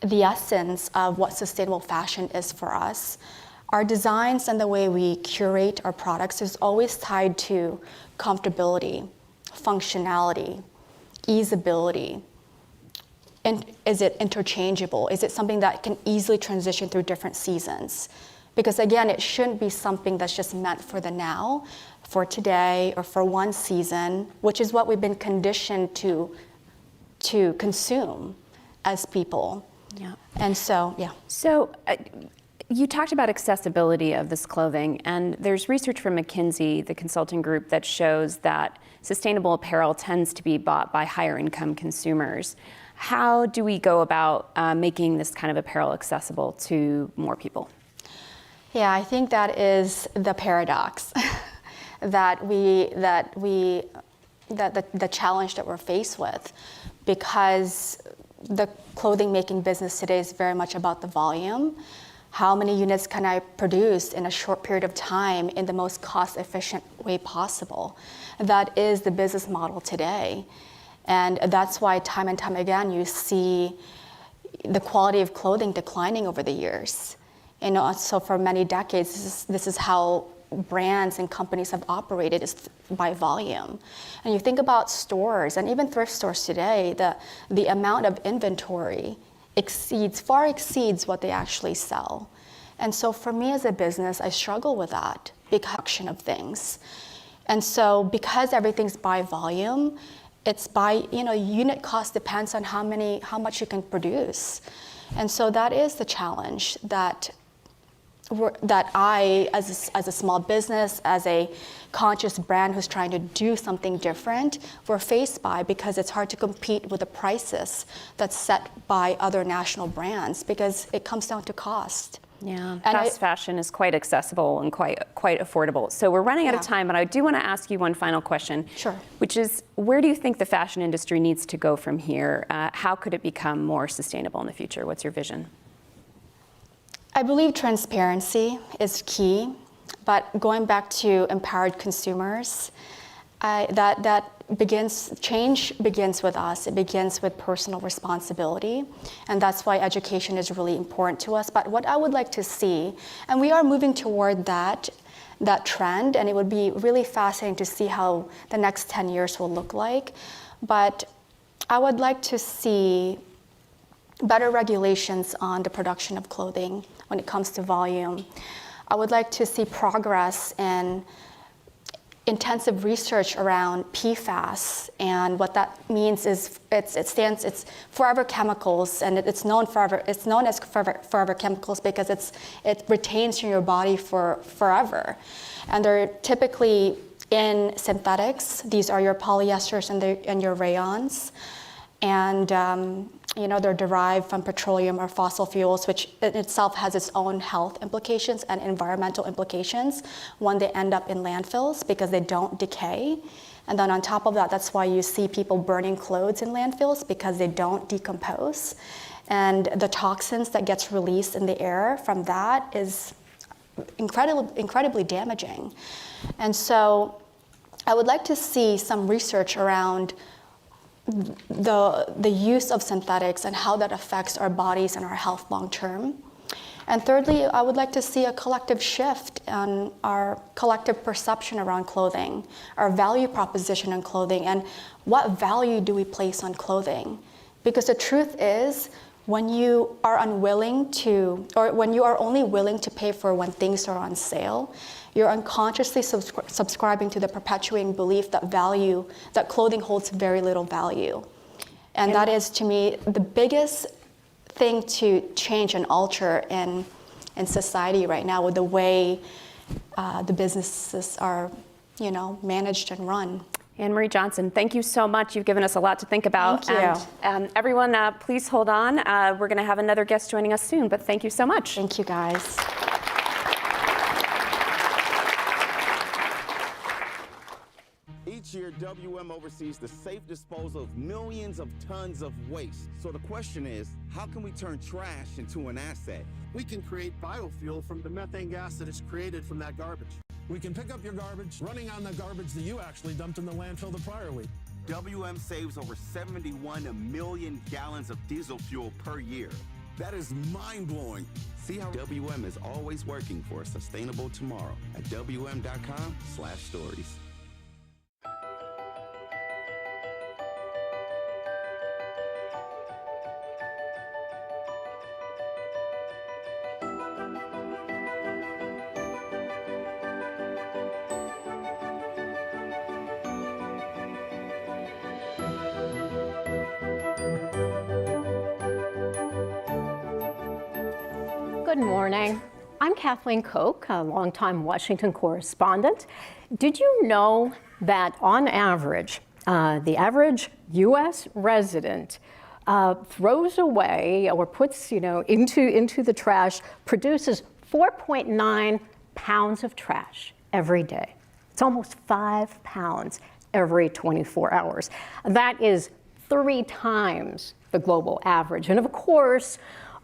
the essence of what sustainable fashion is for us, our designs and the way we curate our products is always tied to comfortability, functionality, easeability. And is it interchangeable? Is it something that can easily transition through different seasons? Because again, it shouldn't be something that's just meant for the now, for today, or for one season, which is what we've been conditioned to consume as people. Yeah. And so, yeah. So you talked about accessibility of this clothing, and there's research from McKinsey, the consulting group, that shows that sustainable apparel tends to be bought by higher income consumers. How do we go about making this kind of apparel accessible to more people? Yeah, I think that is the paradox, that the challenge that we're faced with, because the clothing making business today is very much about the volume. How many units can I produce in a short period of time in the most cost efficient way possible? That is the business model today. And that's why time and time again you see the quality of clothing declining over the years. So for many decades, this is how brands and companies have operated, is by volume. And you think about stores and even thrift stores today, the amount of inventory far exceeds what they actually sell. And so for me as a business, I struggle with that production of things. And so because everything's by volume, it's by, unit cost depends on how much you can produce. And so that is the challenge that I, as a small business, as a conscious brand who's trying to do something different, we're faced by, because it's hard to compete with the prices that's set by other national brands, because it comes down to cost. Yeah, fast fashion is quite accessible and quite affordable. So we're running out of time, but I do want to ask you one final question. Sure. Which is, where do you think the fashion industry needs to go from here? How could it become more sustainable in the future? What's your vision? I believe transparency is key, but going back to empowered consumers, change begins with us. It begins with personal responsibility, and that's why education is really important to us. But what I would like to see, and we are moving toward that trend, and it would be really fascinating to see how the next 10 years will look like. But I would like to see better regulations on the production of clothing when it comes to volume. I would like to see progress in intensive research around PFAS, and what that means is it's forever chemicals, and it's known as forever chemicals because it retains in your body for forever, and they're typically in synthetics. These are your polyesters and your rayons, and they're derived from petroleum or fossil fuels, which in itself has its own health implications and environmental implications. One, they end up in landfills because they don't decay. And then on top of that, that's why you see people burning clothes in landfills, because they don't decompose. And the toxins that gets released in the air from that is incredibly damaging. And so I would like to see some research around the use of synthetics and how that affects our bodies and our health long term. And thirdly, I would like to see a collective shift in our collective perception around clothing, our value proposition on clothing, and what value do we place on clothing? Because the truth is, when you are unwilling to, or when you are only willing to pay for when things are on sale, you're unconsciously subscribing to the perpetuating belief that clothing holds very little value. And that is, to me, the biggest thing to change and alter in society right now with the way the businesses are, managed and run. Anne-Marie Johnson, thank you so much. You've given us a lot to think about. Thank you. And everyone, please hold on. We're going to have another guest joining us soon, but thank you so much. Thank you, guys. Each year, WM oversees the safe disposal of millions of tons of waste. So the question is, how can we turn trash into an asset? We can create biofuel from the methane gas that is created from that garbage. We can pick up your garbage running on the garbage that you actually dumped in the landfill the prior week. WM saves over 71 million gallons of diesel fuel per year. That is mind-blowing. See how WM is always working for a sustainable tomorrow at WM.com/stories. Good morning. I'm Kathleen Koch, a longtime Washington correspondent. Did you know that on average, the average U.S. resident throws away or puts, into the trash, produces 4.9 pounds of trash every day? It's almost 5 pounds every 24 hours. That is 3 times the global average. And of course,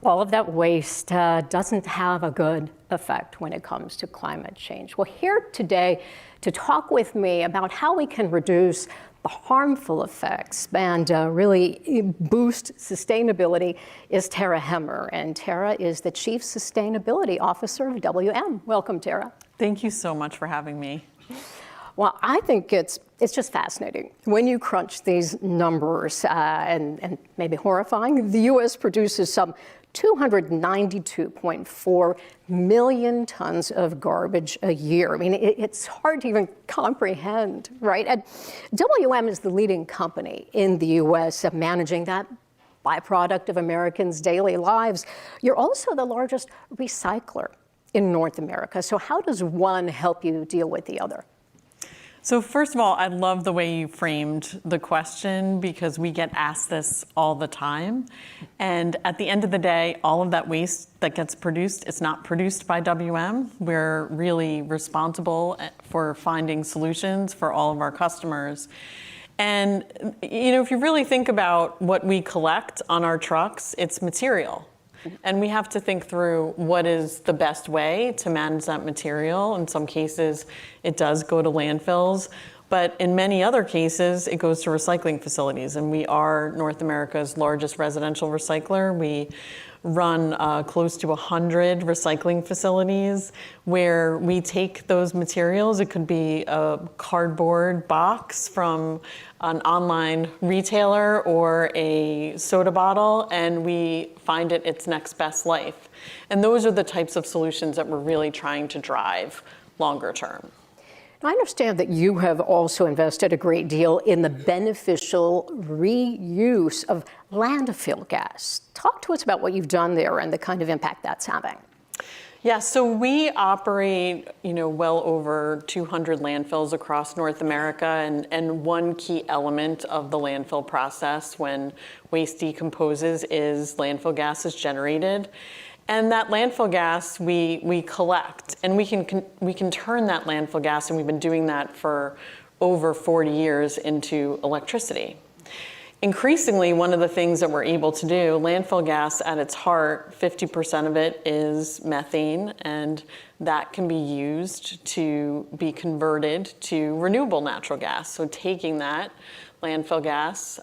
all of that waste doesn't have a good effect when it comes to climate change. Well, here today to talk with me about how we can reduce harmful effects and really boost sustainability is Tara Hemmer. And Tara is the Chief Sustainability Officer of WM. Welcome, Tara. Thank you so much for having me. Well, I think it's just fascinating. When you crunch these numbers, and maybe horrifying, the U.S. produces some 292.4 million tons of garbage a year. I mean, it's hard to even comprehend, right? And WM is the leading company in the U.S. of managing that byproduct of Americans' daily lives. You're also the largest recycler in North America. So how does one help you deal with the other? So first of all, I love the way you framed the question because we get asked this all the time. And at the end of the day, all of that waste that gets produced is not produced by WM. We're really responsible for finding solutions for all of our customers. And if you really think about what we collect on our trucks, it's material. And we have to think through what is the best way to manage that material. In some cases, it does go to landfills, but in many other cases, it goes to recycling facilities. And we are North America's largest residential recycler. We run close to 100 recycling facilities where we take those materials. It could be a cardboard box from an online retailer or a soda bottle, and we find it its next best life. And those are the types of solutions that we're really trying to drive longer term. Now, I understand that you have also invested a great deal in the beneficial reuse of landfill gas. Talk to us about what you've done there and the kind of impact that's having. Yeah, so we operate, well over 200 landfills across North America, and one key element of the landfill process when waste decomposes is landfill gas is generated. And that landfill gas we collect, and we can turn that landfill gas, and we've been doing that for over 40 years, into electricity. Increasingly, one of the things that we're able to do, landfill gas at its heart, 50% of it is methane, and that can be used to be converted to renewable natural gas. So taking that landfill gas,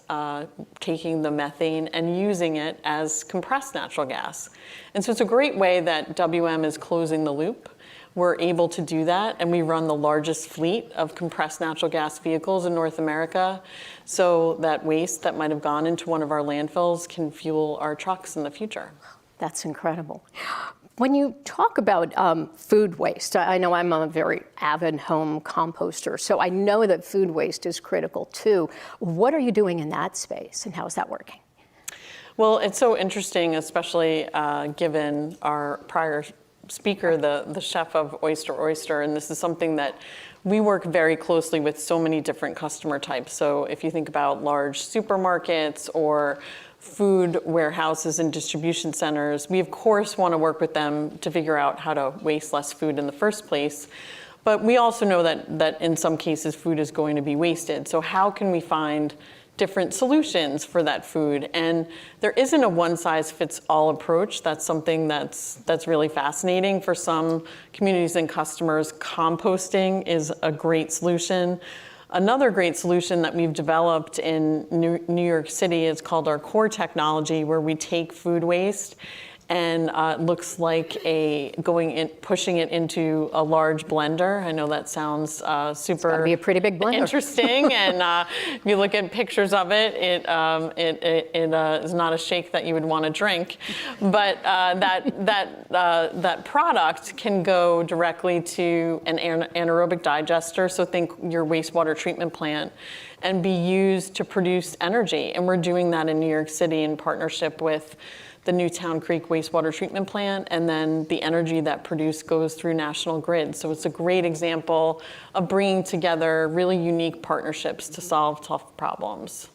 taking the methane and using it as compressed natural gas. And so it's a great way that WM is closing the loop. We're able to do that, and we run the largest fleet of compressed natural gas vehicles in North America, so that waste that might have gone into one of our landfills can fuel our trucks in the future. That's incredible. When you talk about food waste, I know I'm a very avid home composter, so I know that food waste is critical too. What are you doing in that space, and how is that working? Well, it's so interesting, especially given our prior speaker, the chef of Oyster Oyster, and this is something that we work very closely with so many different customer types. So if you think about large supermarkets or food warehouses and distribution centers, we of course want to work with them to figure out how to waste less food in the first place. But we also know that in some cases food is going to be wasted. So how can we find different solutions for that food? And there isn't a one-size-fits-all approach. That's something that's really fascinating for some communities and customers. Composting is a great solution. Another great solution that we've developed in New York City is called our core technology, where we take food waste and it looks like pushing it into a large blender. I know that sounds super it's gotta be a pretty big blender. Interesting, and if you look at pictures of it, it is not a shake that you would want to drink. But that product can go directly to an anaerobic digester. So think your wastewater treatment plant, and be used to produce energy. And we're doing that in New York City in partnership with the Newtown Creek wastewater treatment plant, and then the energy that produced goes through National Grid. So it's a great example of bringing together really unique partnerships to solve tough problems.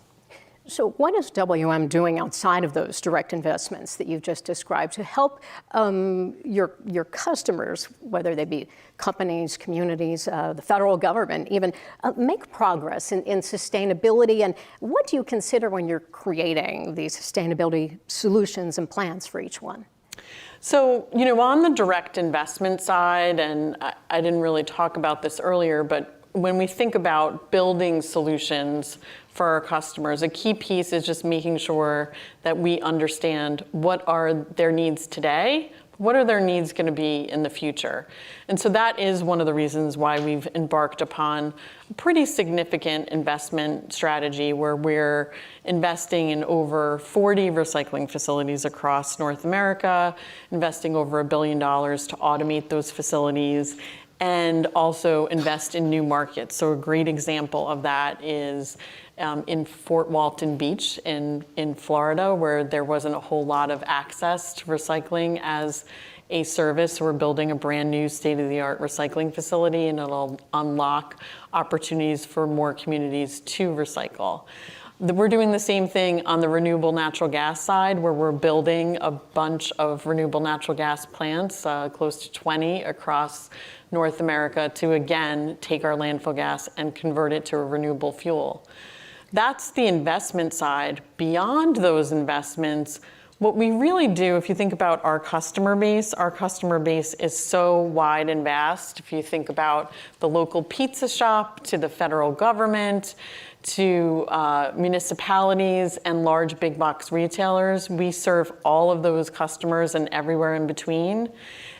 So what is WM doing outside of those direct investments that you've just described to help your customers, whether they be companies, communities, the federal government, even make progress in sustainability? And what do you consider when you're creating these sustainability solutions and plans for each one? So, on the direct investment side, and I didn't really talk about this earlier, but when we think about building solutions for our customers, a key piece is just making sure that we understand what are their needs today, what are their needs going to be in the future. And so that is one of the reasons why we've embarked upon a pretty significant investment strategy where we're investing in over 40 recycling facilities across North America, investing over $1 billion to automate those facilities, and also invest in new markets. So a great example of that is in Fort Walton Beach in Florida, where there wasn't a whole lot of access to recycling as a service. We're building a brand new state-of-the-art recycling facility, and it'll unlock opportunities for more communities to recycle. We're doing the same thing on the renewable natural gas side, where we're building a bunch of renewable natural gas plants, close to 20 across North America, to again take our landfill gas and convert it to a renewable fuel. That's the investment side. Beyond those investments, what we really do, if you think about our customer base is so wide and vast. If you think about the local pizza shop, to the federal government, to municipalities and large big box retailers, we serve all of those customers and everywhere in between.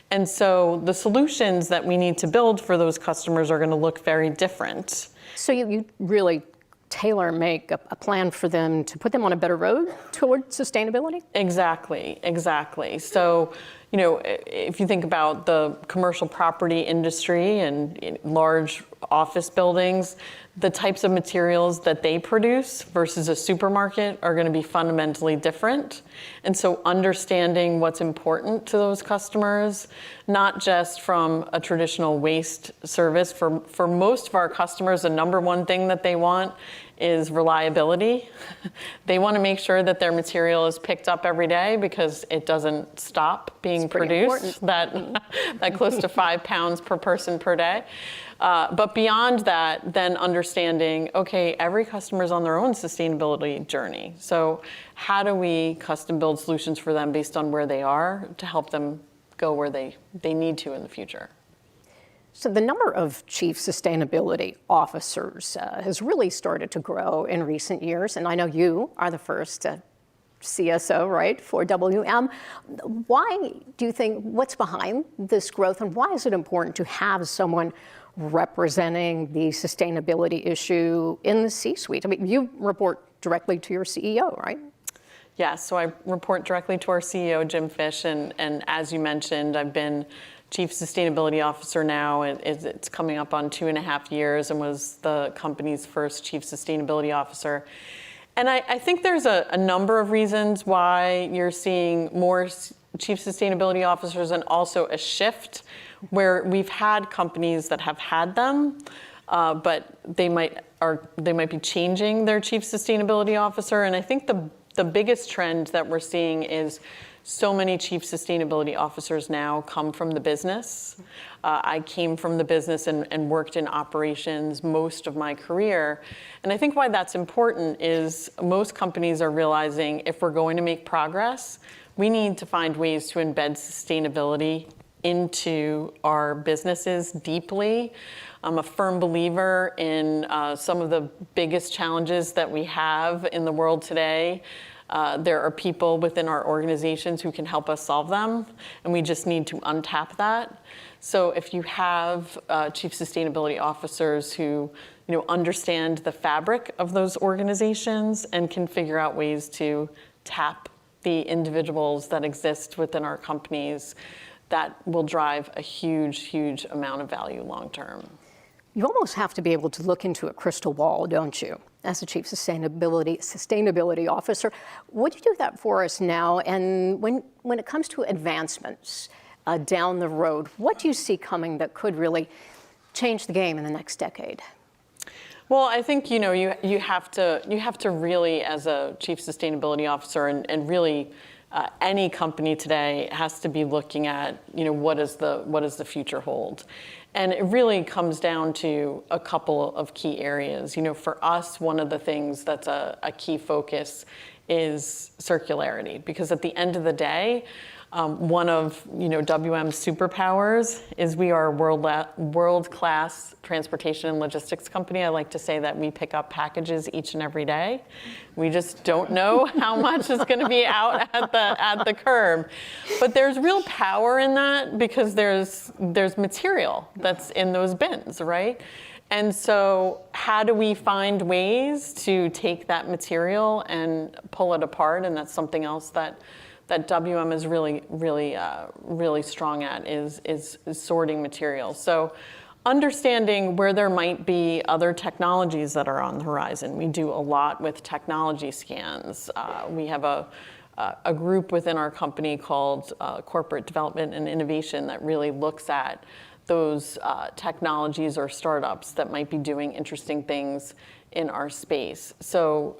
And so the solutions that we need to build for those customers are going to look very different. So you really tailor-make a plan for them to put them on a better road toward sustainability? Exactly. So, if you think about the commercial property industry and large office buildings, the types of materials that they produce versus a supermarket are going to be fundamentally different. And so understanding what's important to those customers, not just from a traditional waste service. For most of our customers, the number one thing that they want is reliability. They want to make sure that their material is picked up every day because it doesn't stop being produced, that close to 5 pounds per person per day. But beyond that, then understanding, okay, every customer is on their own sustainability journey. So how do we custom build solutions for them based on where they are to help them go where they need to in the future? So the number of chief sustainability officers has really started to grow in recent years, and I know you are the first CSO, right, for WM. Why do you think, what's behind this growth, and why is it important to have someone representing the sustainability issue in the C-suite? I mean, you report directly to your CEO, right? Yeah, so I report directly to our CEO, Jim Fish, and as you mentioned, I've been Chief Sustainability Officer now. It's coming up on 2.5 years and was the company's first Chief Sustainability Officer. And I think there's a number of reasons why you're seeing more Chief Sustainability Officers and also a shift where we've had companies that have had them, but they might be changing their Chief Sustainability Officer. And I think the biggest trend that we're seeing is so many Chief Sustainability Officers now come from the business. I came from the business and worked in operations most of my career. And I think why that's important is most companies are realizing if we're going to make progress, we need to find ways to embed sustainability into our businesses deeply. I'm a firm believer in some of the biggest challenges that we have in the world today. There are people within our organizations who can help us solve them, and we just need to untap that. So if you have Chief Sustainability Officers who understand the fabric of those organizations and can figure out ways to tap the individuals that exist within our companies, that will drive a huge amount of value long term. You almost have to be able to look into a crystal ball, don't you, as a Chief Sustainability Officer? Would you do that for us now? And when it comes to advancements down the road, what do you see coming that could really change the game in the next decade? Well, I think you have to really, as a Chief Sustainability Officer, and really any company today has to be looking at what does the future hold. And it really comes down to a couple of key areas. For us, one of the things that's a key focus is circularity, because at the end of the day, One of WM's superpowers is we are a world-class transportation and logistics company. I like to say that we pick up packages each and every day. We just don't know how much is going to be out at the curb. But there's real power in that because there's material that's in those bins, right? And so how do we find ways to take that material and pull it apart? And that's something else that WM is really strong at is sorting materials. So understanding where there might be other technologies that are on the horizon. We do a lot with technology scans. We have a group within our company called Corporate Development and Innovation that really looks at those technologies or startups that might be doing interesting things in our space. So,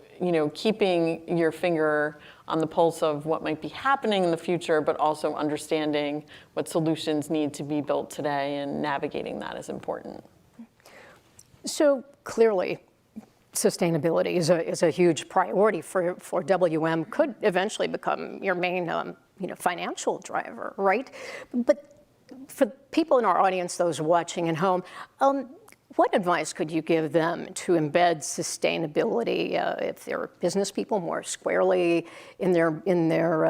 keeping your finger on the pulse of what might be happening in the future, but also understanding what solutions need to be built today and navigating that is important. So clearly, sustainability is a huge priority for WM, could eventually become your main financial driver, right? But for people in our audience, those watching at home, what advice could you give them to embed sustainability if they're business people more squarely in their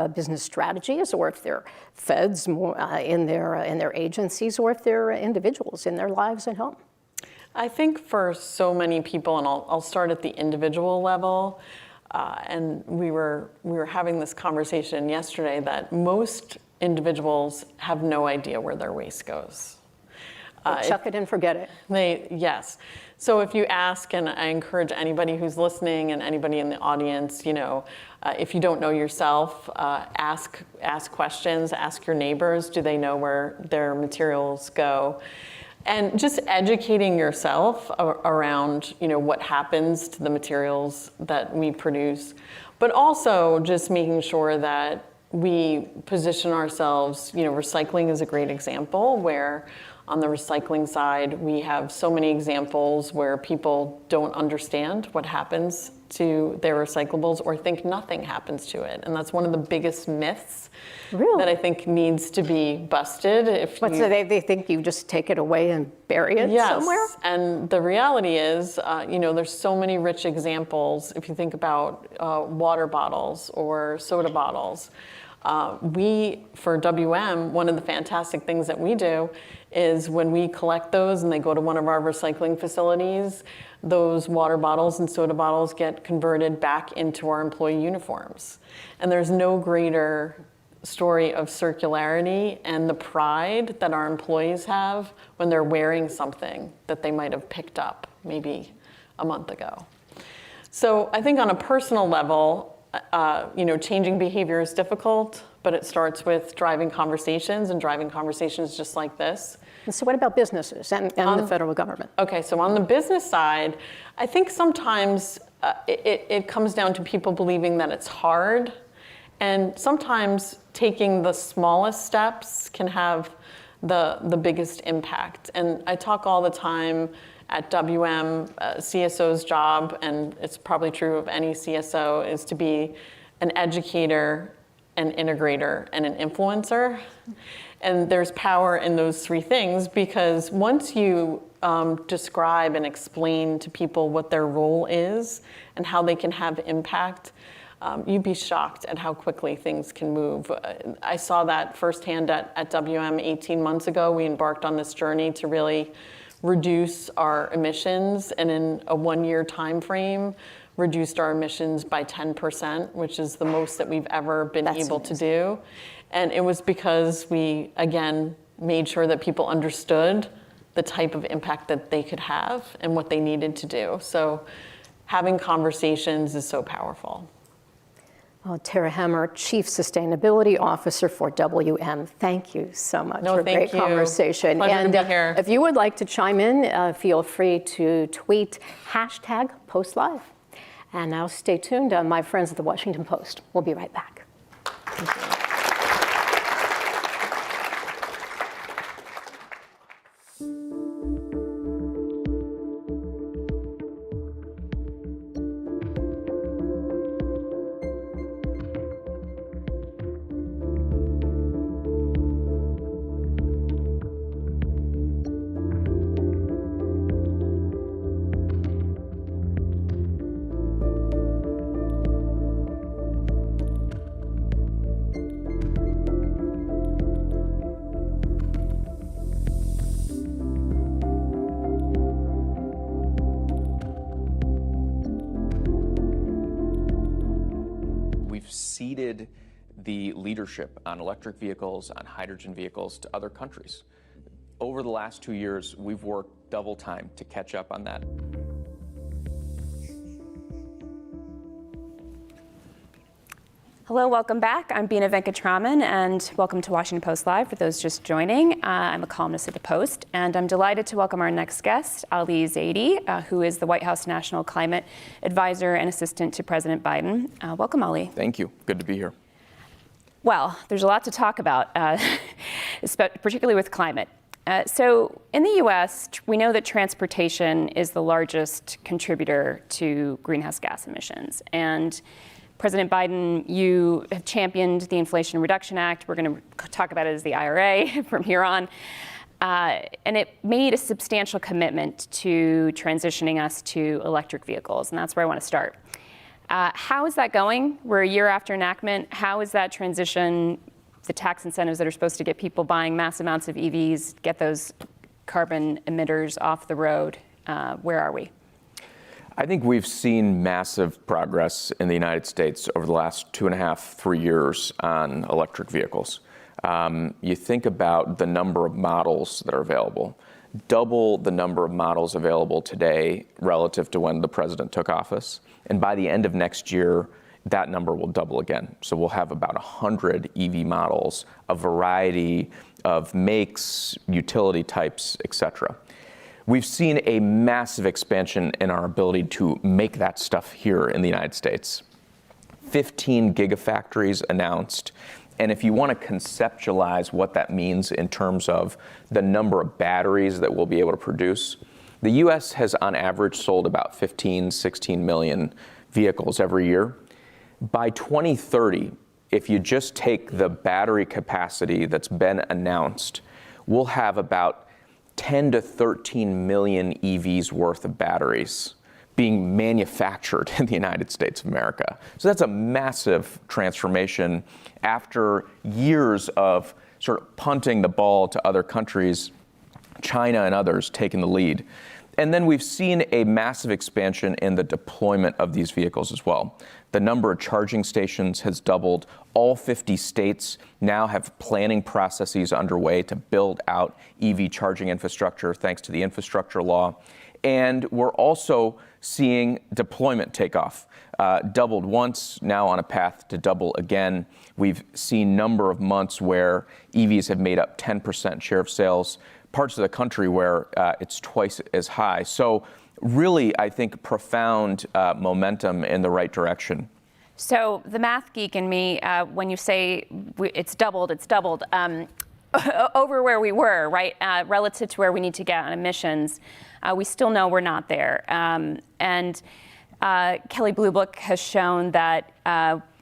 business strategies, or if they're feds more in their agencies, or if they're individuals in their lives at home? I think for so many people, and I'll start at the individual level, and we were having this conversation yesterday that most individuals have no idea where their waste goes. Chuck it and forget it. Yes. So if you ask, and I encourage anybody who's listening and anybody in the audience, if you don't know yourself, ask questions, ask your neighbors, do they know where their materials go? And just educating yourself around, what happens to the materials that we produce, but also just making sure that we position ourselves, recycling is a great example where on the recycling side, we have so many examples where people don't understand what happens to their recyclables or think nothing happens to it. And that's one of the biggest myths that I think needs to be busted. So they think you just take it away and bury it somewhere? Yes, and the reality is, there's so many rich examples. If you think about water bottles or soda bottles, for WM, one of the fantastic things that we do is when we collect those and they go to one of our recycling facilities, those water bottles and soda bottles get converted back into our employee uniforms. And there's no greater story of circularity and the pride that our employees have when they're wearing something that they might have picked up maybe a month ago. So I think on a personal level, changing behavior is difficult, but it starts with driving conversations just like this. And so what about businesses and the federal government? Okay, so on the business side, I think sometimes it comes down to people believing that it's hard, and sometimes taking the smallest steps can have the biggest impact. And I talk all the time at WM, CSO's job, and it's probably true of any CSO, is to be an educator, an integrator, and an influencer. And there's power in those three things because once you describe and explain to people what their role is and how they can have impact, you'd be shocked at how quickly things can move. I saw that firsthand at WM 18 months ago. We embarked on this journey to really reduce our emissions, and in a 1-year time frame, reduced our emissions by 10%, which is the most that we've ever been able to do. And it was because we, again, made sure that people understood the type of impact that they could have and what they needed to do. So having conversations is so powerful. Tara Hemmer, Chief Sustainability Officer for WM. Thank you so much for a great conversation. Pleasure to be here. If you would like to chime in, feel free to tweet #PostLive. And now stay tuned, my friends at the Washington Post. We'll be right back. ceded the leadership on electric vehicles, on hydrogen vehicles to other countries. Over the last 2 years, we've worked double time to catch up on that. Hello, welcome back. I'm Bina Venkatraman, and welcome to Washington Post Live for those just joining. I'm a columnist at the Post, and I'm delighted to welcome our next guest, Ali Zaidi, who is the White House National Climate Advisor and Assistant to President Biden. Welcome, Ali. Thank you. Good to be here. Well, there's a lot to talk about, particularly with climate. So in the U.S., we know that transportation is the largest contributor to greenhouse gas emissions. And President Biden, you have championed the Inflation Reduction Act. We're going to talk about it as the IRA from here on. And it made a substantial commitment to transitioning us to electric vehicles, and that's where I want to start. How is that going? We're a year after enactment. How is that transition, the tax incentives that are supposed to get people buying mass amounts of EVs, get those carbon emitters off the road? Where are we? I think we've seen massive progress in the United States over the last 2.5, 3 years on electric vehicles. You think about the number of models that are available, double the number of models available today relative to when the president took office. And by the end of next year, that number will double again. So we'll have about 100 EV models, a variety of makes, utility types, et cetera. We've seen a massive expansion in our ability to make that stuff here in the United States. 15 gigafactories announced. And if you want to conceptualize what that means in terms of the number of batteries that we'll be able to produce, the U.S. has on average sold about 15, 16 million vehicles every year. By 2030, if you just take the battery capacity that's been announced, we'll have about 10 to 13 million EVs worth of batteries being manufactured in the United States of America. So that's a massive transformation after years of sort of punting the ball to other countries, China and others taking the lead. And then we've seen a massive expansion in the deployment of these vehicles as well. The number of charging stations has doubled. All 50 states now have planning processes underway to build out EV charging infrastructure thanks to the infrastructure law. And we're also seeing deployment take off. Doubled once, now on a path to double again. We've seen number of months where EVs have made up 10% share of sales, parts of the country where it's twice as high. So really, I think, profound momentum in the right direction. So the math geek in me, when you say it's doubled over where we were, right, relative to where we need to get on emissions, we still know we're not there. And Kelley Blue Book has shown that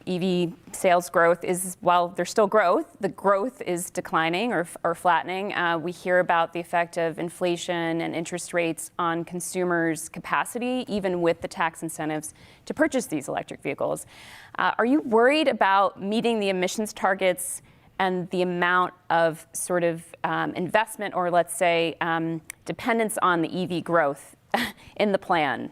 EV sales growth is, while there's still growth, the growth is declining or flattening. We hear about the effect of inflation and interest rates on consumers' capacity, even with the tax incentives to purchase these electric vehicles. Are you worried about meeting the emissions targets and the amount of sort of investment or, let's say, dependence on the EV growth in the plan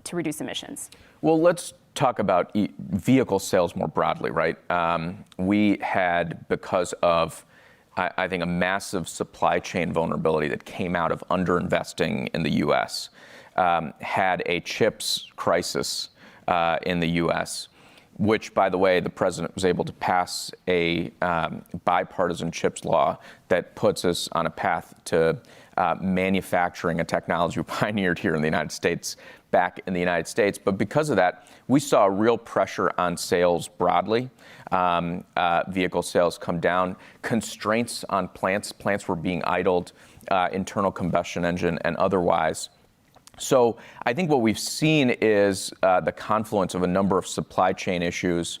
to reduce emissions? Well, let's talk about vehicle sales more broadly, right? We had, because of, I think, a massive supply chain vulnerability that came out of underinvesting in the U.S., had a chips crisis in the U.S., which, by the way, the president was able to pass a bipartisan chips law that puts us on a path to manufacturing a technology we pioneered here in the United States, back in the United States. But because of that, we saw a real pressure on sales broadly. Vehicle sales come down. Constraints on plants. Plants were being idled, internal combustion engine and otherwise. So I think what we've seen is the confluence of a number of supply chain issues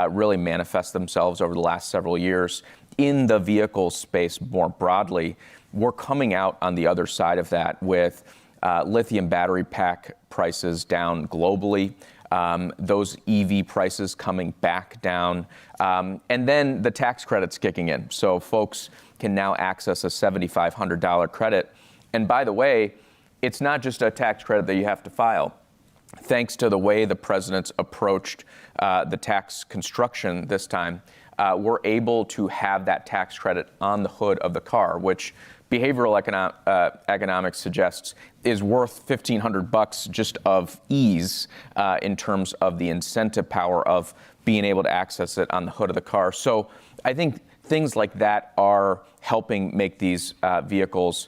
really manifest themselves over the last several years in the vehicle space more broadly. We're coming out on the other side of that with lithium battery pack prices down globally, those EV prices coming back down, and then the tax credits kicking in. So folks can now access a $7,500 credit. And by the way, it's not just a tax credit that you have to file. thanks to the way the president's approached the tax construction this time, we're able to have that tax credit on the hood of the car, which behavioral economics suggests is worth $1,500 just of ease in terms of the incentive power of being able to access it on the hood of the car. So I think things like that are helping make these vehicles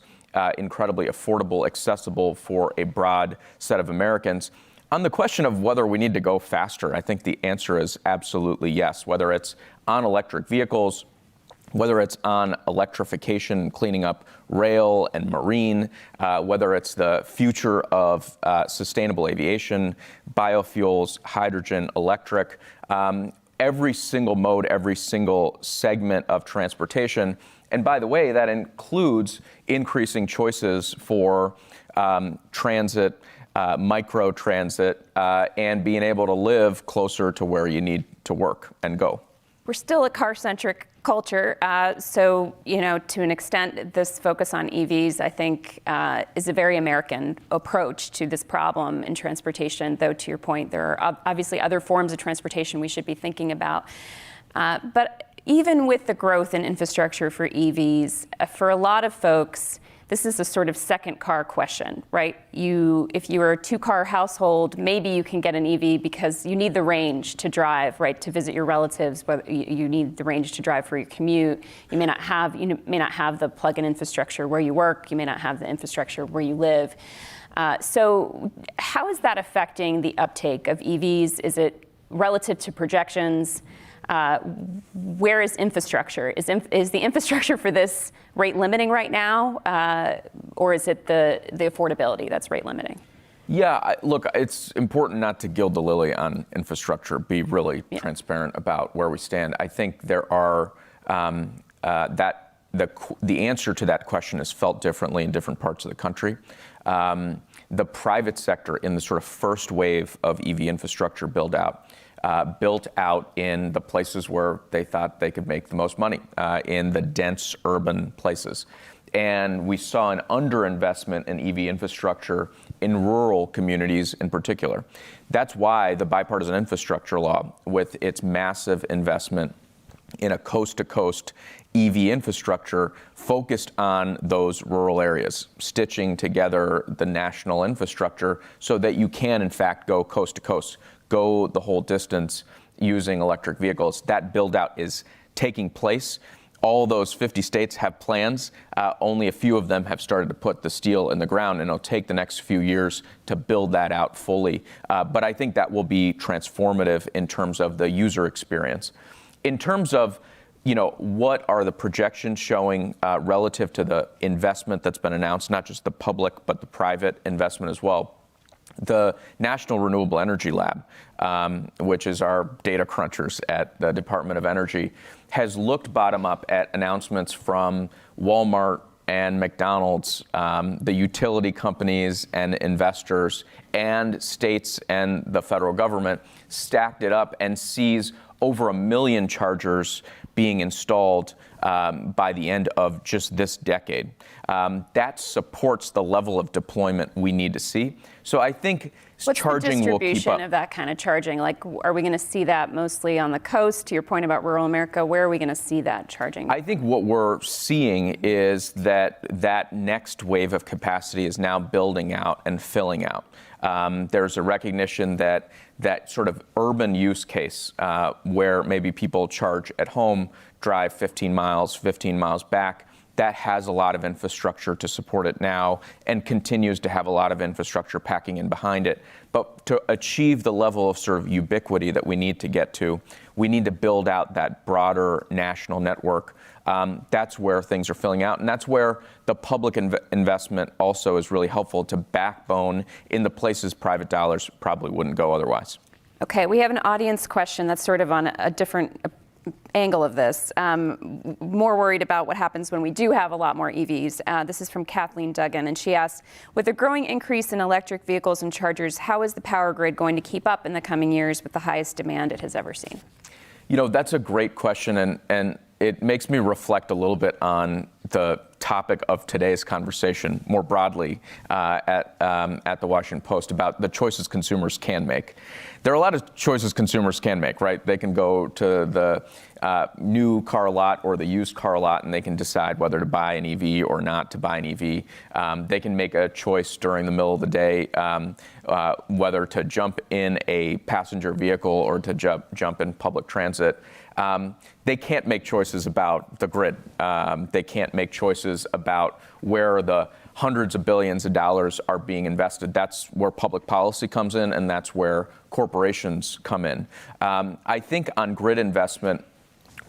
incredibly affordable, accessible for a broad set of Americans. On the question of whether we need to go faster, I think the answer is absolutely yes, whether it's on electric vehicles, whether it's on electrification, cleaning up rail and marine, whether it's the future of sustainable aviation, biofuels, hydrogen, electric, every single mode, every single segment of transportation. And by the way, that includes increasing choices for transit, micro transit, and being able to live closer to where you need to work and go. We're still a car-centric culture, so to an extent, this focus on EVs, I think, is a very American approach to this problem in transportation. Though, to your point, there are obviously other forms of transportation we should be thinking about. But even with the growth in infrastructure for EVs, for a lot of folks, this is a sort of second car question, right? If you're a two-car household, maybe you can get an EV because you need the range to drive, right, to visit your relatives. But you need the range to drive for your commute. You may not have the plug-in infrastructure where you work. You may not have the infrastructure where you live. So how is that affecting the uptake of EVs? Is it relative to projections? Where is infrastructure? Is the infrastructure for this rate limiting right now, or is it the affordability that's rate limiting? Yeah, look, it's important not to gild the lily on infrastructure, be really transparent about where we stand. I think there are, the answer to that question is felt differently in different parts of the country. The private sector in the sort of first wave of EV infrastructure built out in the places where they thought they could make the most money, in the dense urban places. And we saw an underinvestment in EV infrastructure in rural communities in particular. That's why the bipartisan infrastructure law, with its massive investment in a coast-to-coast EV infrastructure, focused on those rural areas, stitching together the national infrastructure so that you can, in fact, go coast to coast, go the whole distance using electric vehicles. That build out is taking place. All those 50 states have plans. Only a few of them have started to put the steel in the ground, and it'll take the next few years to build that out fully. But I think that will be transformative in terms of the user experience. In terms of what are the projections showing relative to the investment that's been announced, not just the public, but the private investment as well. The National Renewable Energy Lab, which is our data crunchers at the Department of Energy, has looked bottom up at announcements from Walmart and McDonald's, the utility companies and investors, and states and the federal government, stacked it up and sees over 1 million chargers being installed by the end of just this decade. That supports the level of deployment we need to see. So I think charging will keep up. What's the distribution of that kind of charging? Like, are we going to see that mostly on the coast? To your point about rural America, where are we going to see that charging? I think what we're seeing is that next wave of capacity is now building out and filling out. There's a recognition that sort of urban use case where maybe people charge at home, drive 15 miles back, that has a lot of infrastructure to support it now and continues to have a lot of infrastructure packing in behind it. But to achieve the level of sort of ubiquity that we need to get to, we need to build out that broader national network. That's where things are filling out, and that's where the public investment also is really helpful to backbone in the places private dollars probably wouldn't go otherwise. Okay, we have an audience question that's sort of on a different angle of this. More worried about what happens when we do have a lot more EVs. This is from Kathleen Duggan, and she asks, with a growing increase in electric vehicles and chargers, how is the power grid going to keep up in the coming years with the highest demand it has ever seen? That's a great question, and it makes me reflect a little bit on the topic of today's conversation more broadly at the Washington Post about the choices consumers can make. There are a lot of choices consumers can make, right? They can go to the new car lot or the used car lot, and they can decide whether to buy an EV or not to buy an EV. They can make a choice during the middle of the day whether to jump in a passenger vehicle or to jump in public transit. They can't make choices about the grid. They can't make choices about where the hundreds of billions of dollars are being invested. That's where public policy comes in, and that's where corporations come in. I think on grid investment,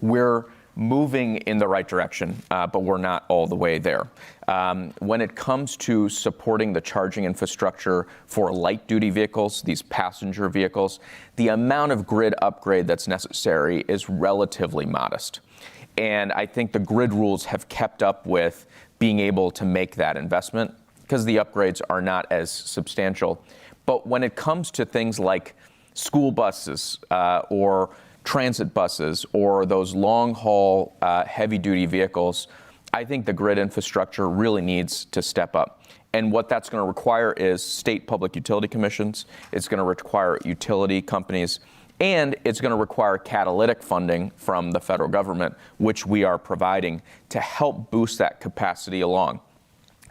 we're moving in the right direction, but we're not all the way there. When it comes to supporting the charging infrastructure for light-duty vehicles, these passenger vehicles, the amount of grid upgrade that's necessary is relatively modest. And I think the grid rules have kept up with being able to make that investment because the upgrades are not as substantial. But when it comes to things like school buses or transit buses or those long-haul heavy-duty vehicles, I think the grid infrastructure really needs to step up. And what that's going to require is state public utility commissions. It's going to require utility companies. And it's going to require catalytic funding from the federal government, which we are providing to help boost that capacity along.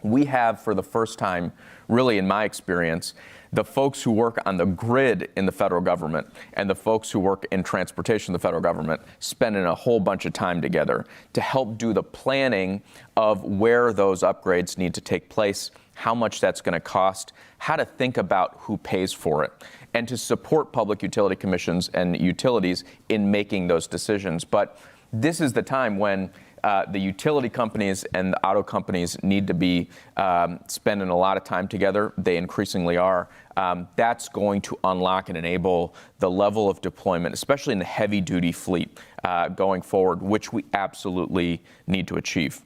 We have, for the first time, really in my experience, the folks who work on the grid in the federal government and the folks who work in transportation in the federal government spending a whole bunch of time together to help do the planning of where those upgrades need to take place, how much that's going to cost, how to think about who pays for it, and to support public utility commissions and utilities in making those decisions. But this is the time when the utility companies and the auto companies need to be spending a lot of time together. They increasingly are. That's going to unlock and enable the level of deployment, especially in the heavy-duty fleet going forward, which we absolutely need to achieve.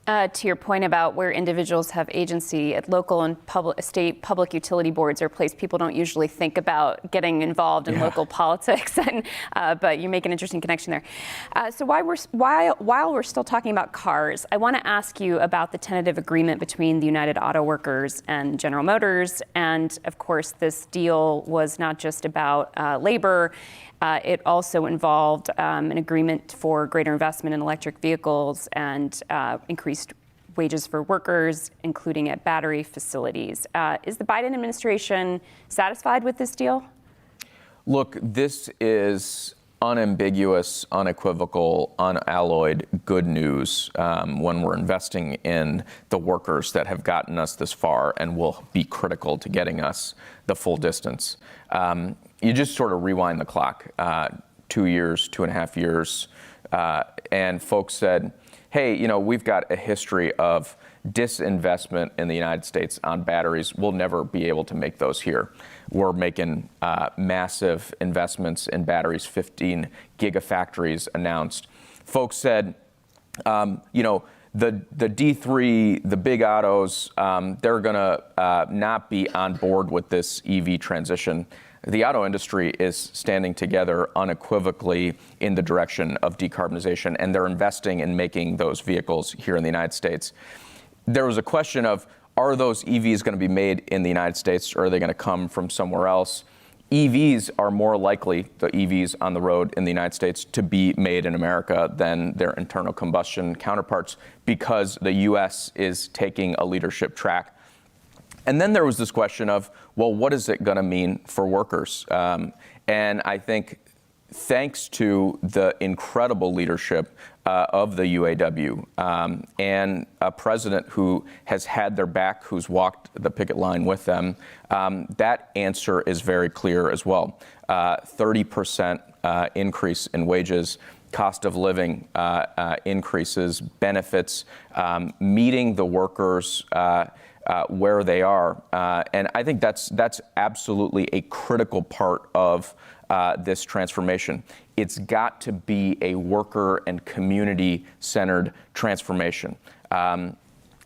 To your point about where individuals have agency, at local and state public utility boards are a place people don't usually think about getting involved in local politics, and but you make an interesting connection there. So while we're still talking about cars, I want to ask you about the tentative agreement between the United Auto Workers and General Motors. And of course, this deal was not just about labor. It also involved an agreement for greater investment in electric vehicles and increased wages for workers, including at battery facilities. Is the Biden administration satisfied with this deal? Look, this is unambiguous, unequivocal, unalloyed good news when we're investing in the workers that have gotten us this far and will be critical to getting us the full distance. You just sort of rewind the clock, 2 years, 2.5 years, and folks said, hey, you know, we've got a history of disinvestment in the United States on batteries. We'll never be able to make those here. We're making massive investments in batteries, 15 gigafactories announced. Folks said, you know, the D3, the big autos, they're going to not be on board with this EV transition. The auto industry is standing together unequivocally in the direction of decarbonization, and they're investing in making those vehicles here in the United States. There was a question of, are those EVs going to be made in the United States, or are they going to come from somewhere else? EVs are more likely, the EVs on the road in the United States, to be made in America than their internal combustion counterparts because the U.S. is taking a leadership track. And then there was this question of, well, what is it going to mean for workers? And I think thanks to the incredible leadership of the UAW and a president who has had their back, who's walked the picket line with them, that answer is very clear as well. 30% increase in wages, cost of living increases, benefits, meeting the workers where they are. And I think that's absolutely a critical part of this transformation. It's got to be a worker and community-centered transformation.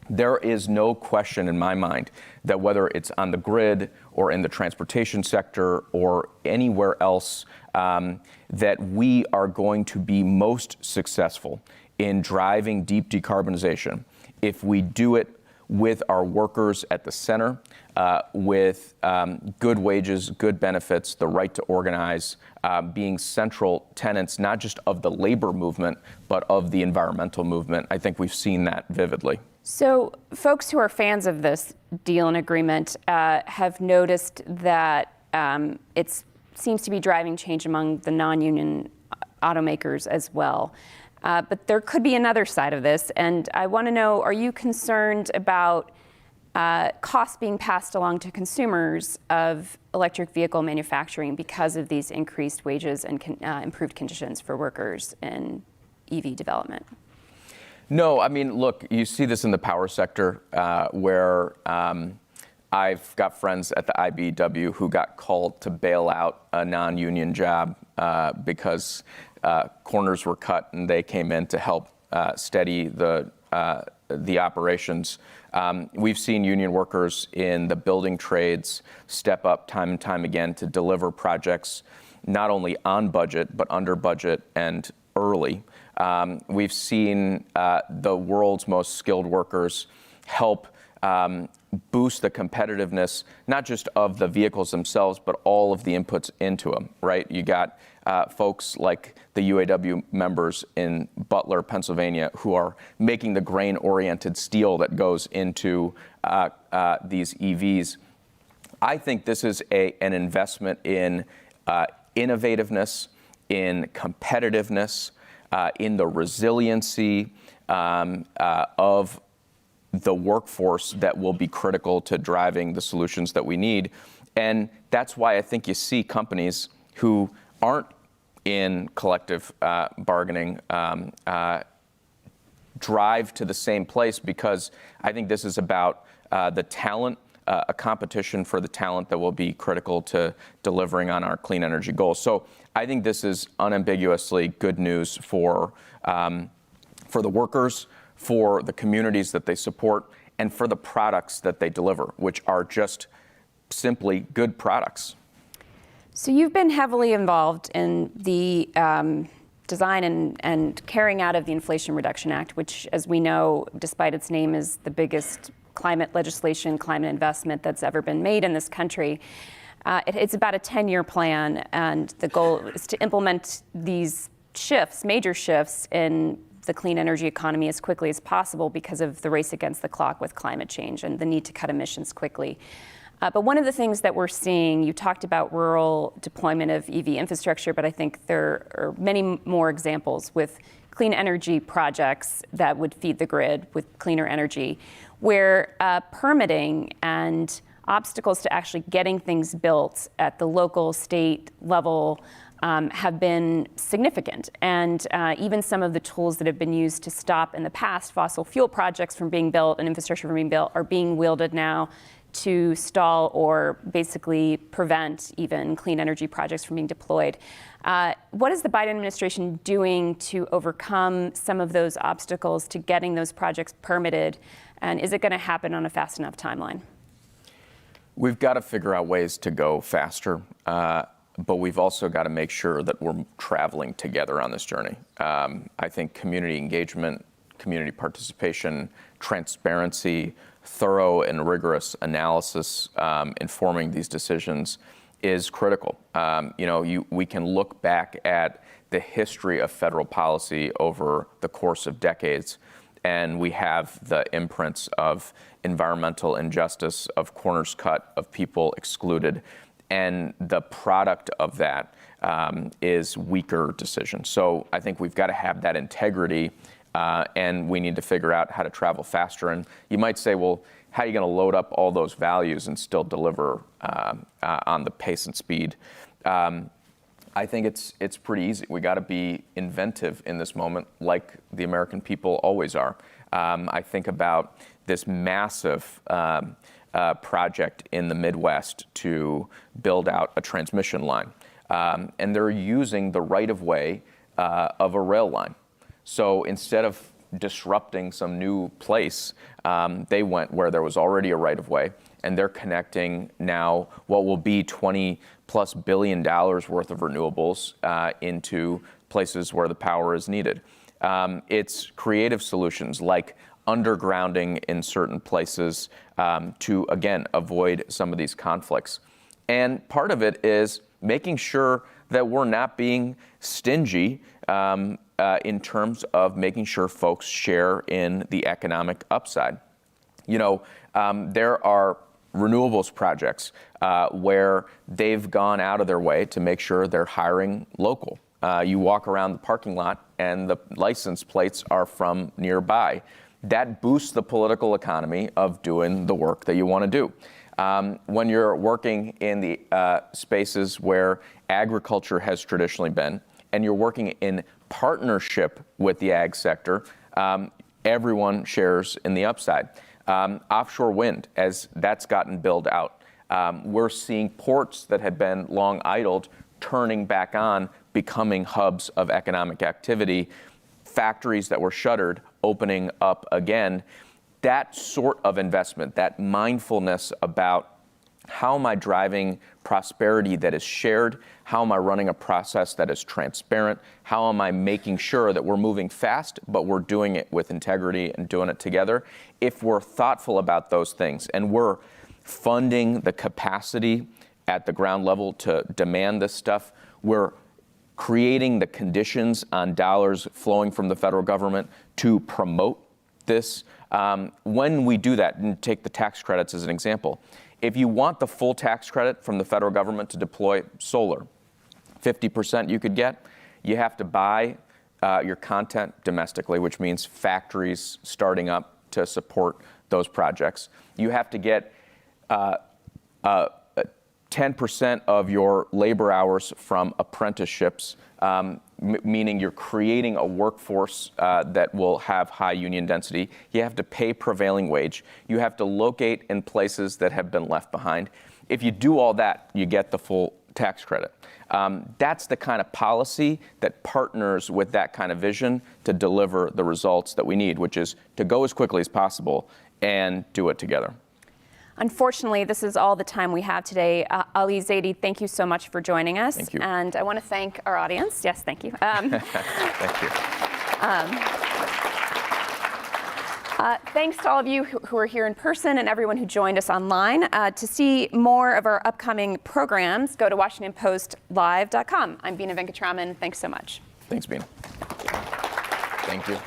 There is no question in my mind that whether it's on the grid or in the transportation sector or anywhere else, that we are going to be most successful in driving deep decarbonization, if we do it with our workers at the center, with good wages, good benefits, the right to organize, being central tenets, not just of the labor movement, but of the environmental movement. I think we've seen that vividly. So folks who are fans of this deal and agreement have noticed that it seems to be driving change among the non-union automakers as well. But there could be another side of this, and I want to know, are you concerned about costs being passed along to consumers of electric vehicle manufacturing because of these increased wages and improved conditions for workers in EV development? No, I mean, look, you see this in the power sector where I've got friends at the IBEW who got called to bail out a non-union job because corners were cut and they came in to help steady the operations. We've seen union workers in the building trades step up time and time again to deliver projects not only on budget, but under budget and early. We've seen the world's most skilled workers help boost the competitiveness, not just of the vehicles themselves, but all of the inputs into them, right? You got folks like the UAW members in Butler, Pennsylvania, who are making the grain-oriented steel that goes into these EVs. I think this is an investment in innovativeness, in competitiveness, in the resiliency of the workforce that will be critical to driving the solutions that we need. And that's why I think you see companies who aren't in collective bargaining drive to the same place, because I think this is about the talent, a competition for the talent that will be critical to delivering on our clean energy goals. So I think this is unambiguously good news for the workers, for the communities that they support, and for the products that they deliver, which are just simply good products. So you've been heavily involved in the design and carrying out of the Inflation Reduction Act, which, as we know, despite its name, is the biggest climate legislation, climate investment that's ever been made in this country. It's about a 10-year plan, and the goal is to implement these shifts, major shifts in the clean energy economy as quickly as possible because of the race against the clock with climate change and the need to cut emissions quickly. But one of the things that we're seeing, you talked about rural deployment of EV infrastructure, but I think there are many more examples with clean energy projects that would feed the grid with cleaner energy, where permitting and obstacles to actually getting things built at the local, state level have been significant. And even some of the tools that have been used to stop in the past fossil fuel projects from being built and infrastructure from being built are being wielded now to stall or basically prevent even clean energy projects from being deployed. What is the Biden administration doing to overcome some of those obstacles to getting those projects permitted? And is it going to happen on a fast enough timeline? We've got to figure out ways to go faster, but we've also got to make sure that we're traveling together on this journey. I think community engagement, community participation, transparency, thorough and rigorous analysis informing these decisions is critical. We can look back at the history of federal policy over the course of decades, and we have the imprints of environmental injustice, of corners cut, of people excluded, and the product of that is weaker decisions. So I think we've got to have that integrity, and we need to figure out how to travel faster. And you might say, well, how are you going to load up all those values and still deliver on the pace and speed? I think it's pretty easy. We got to be inventive in this moment, like the American people always are. I think about this massive project in the Midwest to build out a transmission line, and they're using the right-of-way of a rail line. So instead of disrupting some new place, they went where there was already a right-of-way, and they're connecting now what will be $20+ billion worth of renewables into places where the power is needed. It's creative solutions like undergrounding in certain places to, again, avoid some of these conflicts. And part of it is making sure that we're not being stingy in terms of making sure folks share in the economic upside. You know, there are renewables projects where they've gone out of their way to make sure they're hiring local. You walk around the parking lot and the license plates are from nearby. That boosts the political economy of doing the work that you want to do. When you're working in the spaces where agriculture has traditionally been, and you're working in partnership with the ag sector, everyone shares in the upside. Offshore wind, as that's gotten built out, we're seeing ports that had been long idled turning back on, becoming hubs of economic activity, factories that were shuttered opening up again. That sort of investment, that mindfulness about how am I driving prosperity that is shared, how am I running a process that is transparent, how am I making sure that we're moving fast, but we're doing it with integrity and doing it together. If we're thoughtful about those things and we're funding the capacity at the ground level to demand this stuff, we're creating the conditions on dollars flowing from the federal government to promote this. When we do that, and take the tax credits as an example, if you want the full tax credit from the federal government to deploy solar, 50% you could get, you have to buy your content domestically, which means factories starting up to support those projects. You have to get 10% of your labor hours from apprenticeships, meaning you're creating a workforce that will have high union density. You have to pay prevailing wage. You have to locate in places that have been left behind. If you do all that, you get the full tax credit. That's the kind of policy that partners with that kind of vision to deliver the results that we need, which is to go as quickly as possible and do it together. Unfortunately, this is all the time we have today. Ali Zaidi, thank you so much for joining us. Thank you. And I want to thank our audience. Yes, thank you. Thank you. Thanks to all of you who are here in person and everyone who joined us online. To see more of our upcoming programs, go to WashingtonPostLive.com. I'm Bina Venkatraman. Thanks so much. Thanks, Bina. Thank you.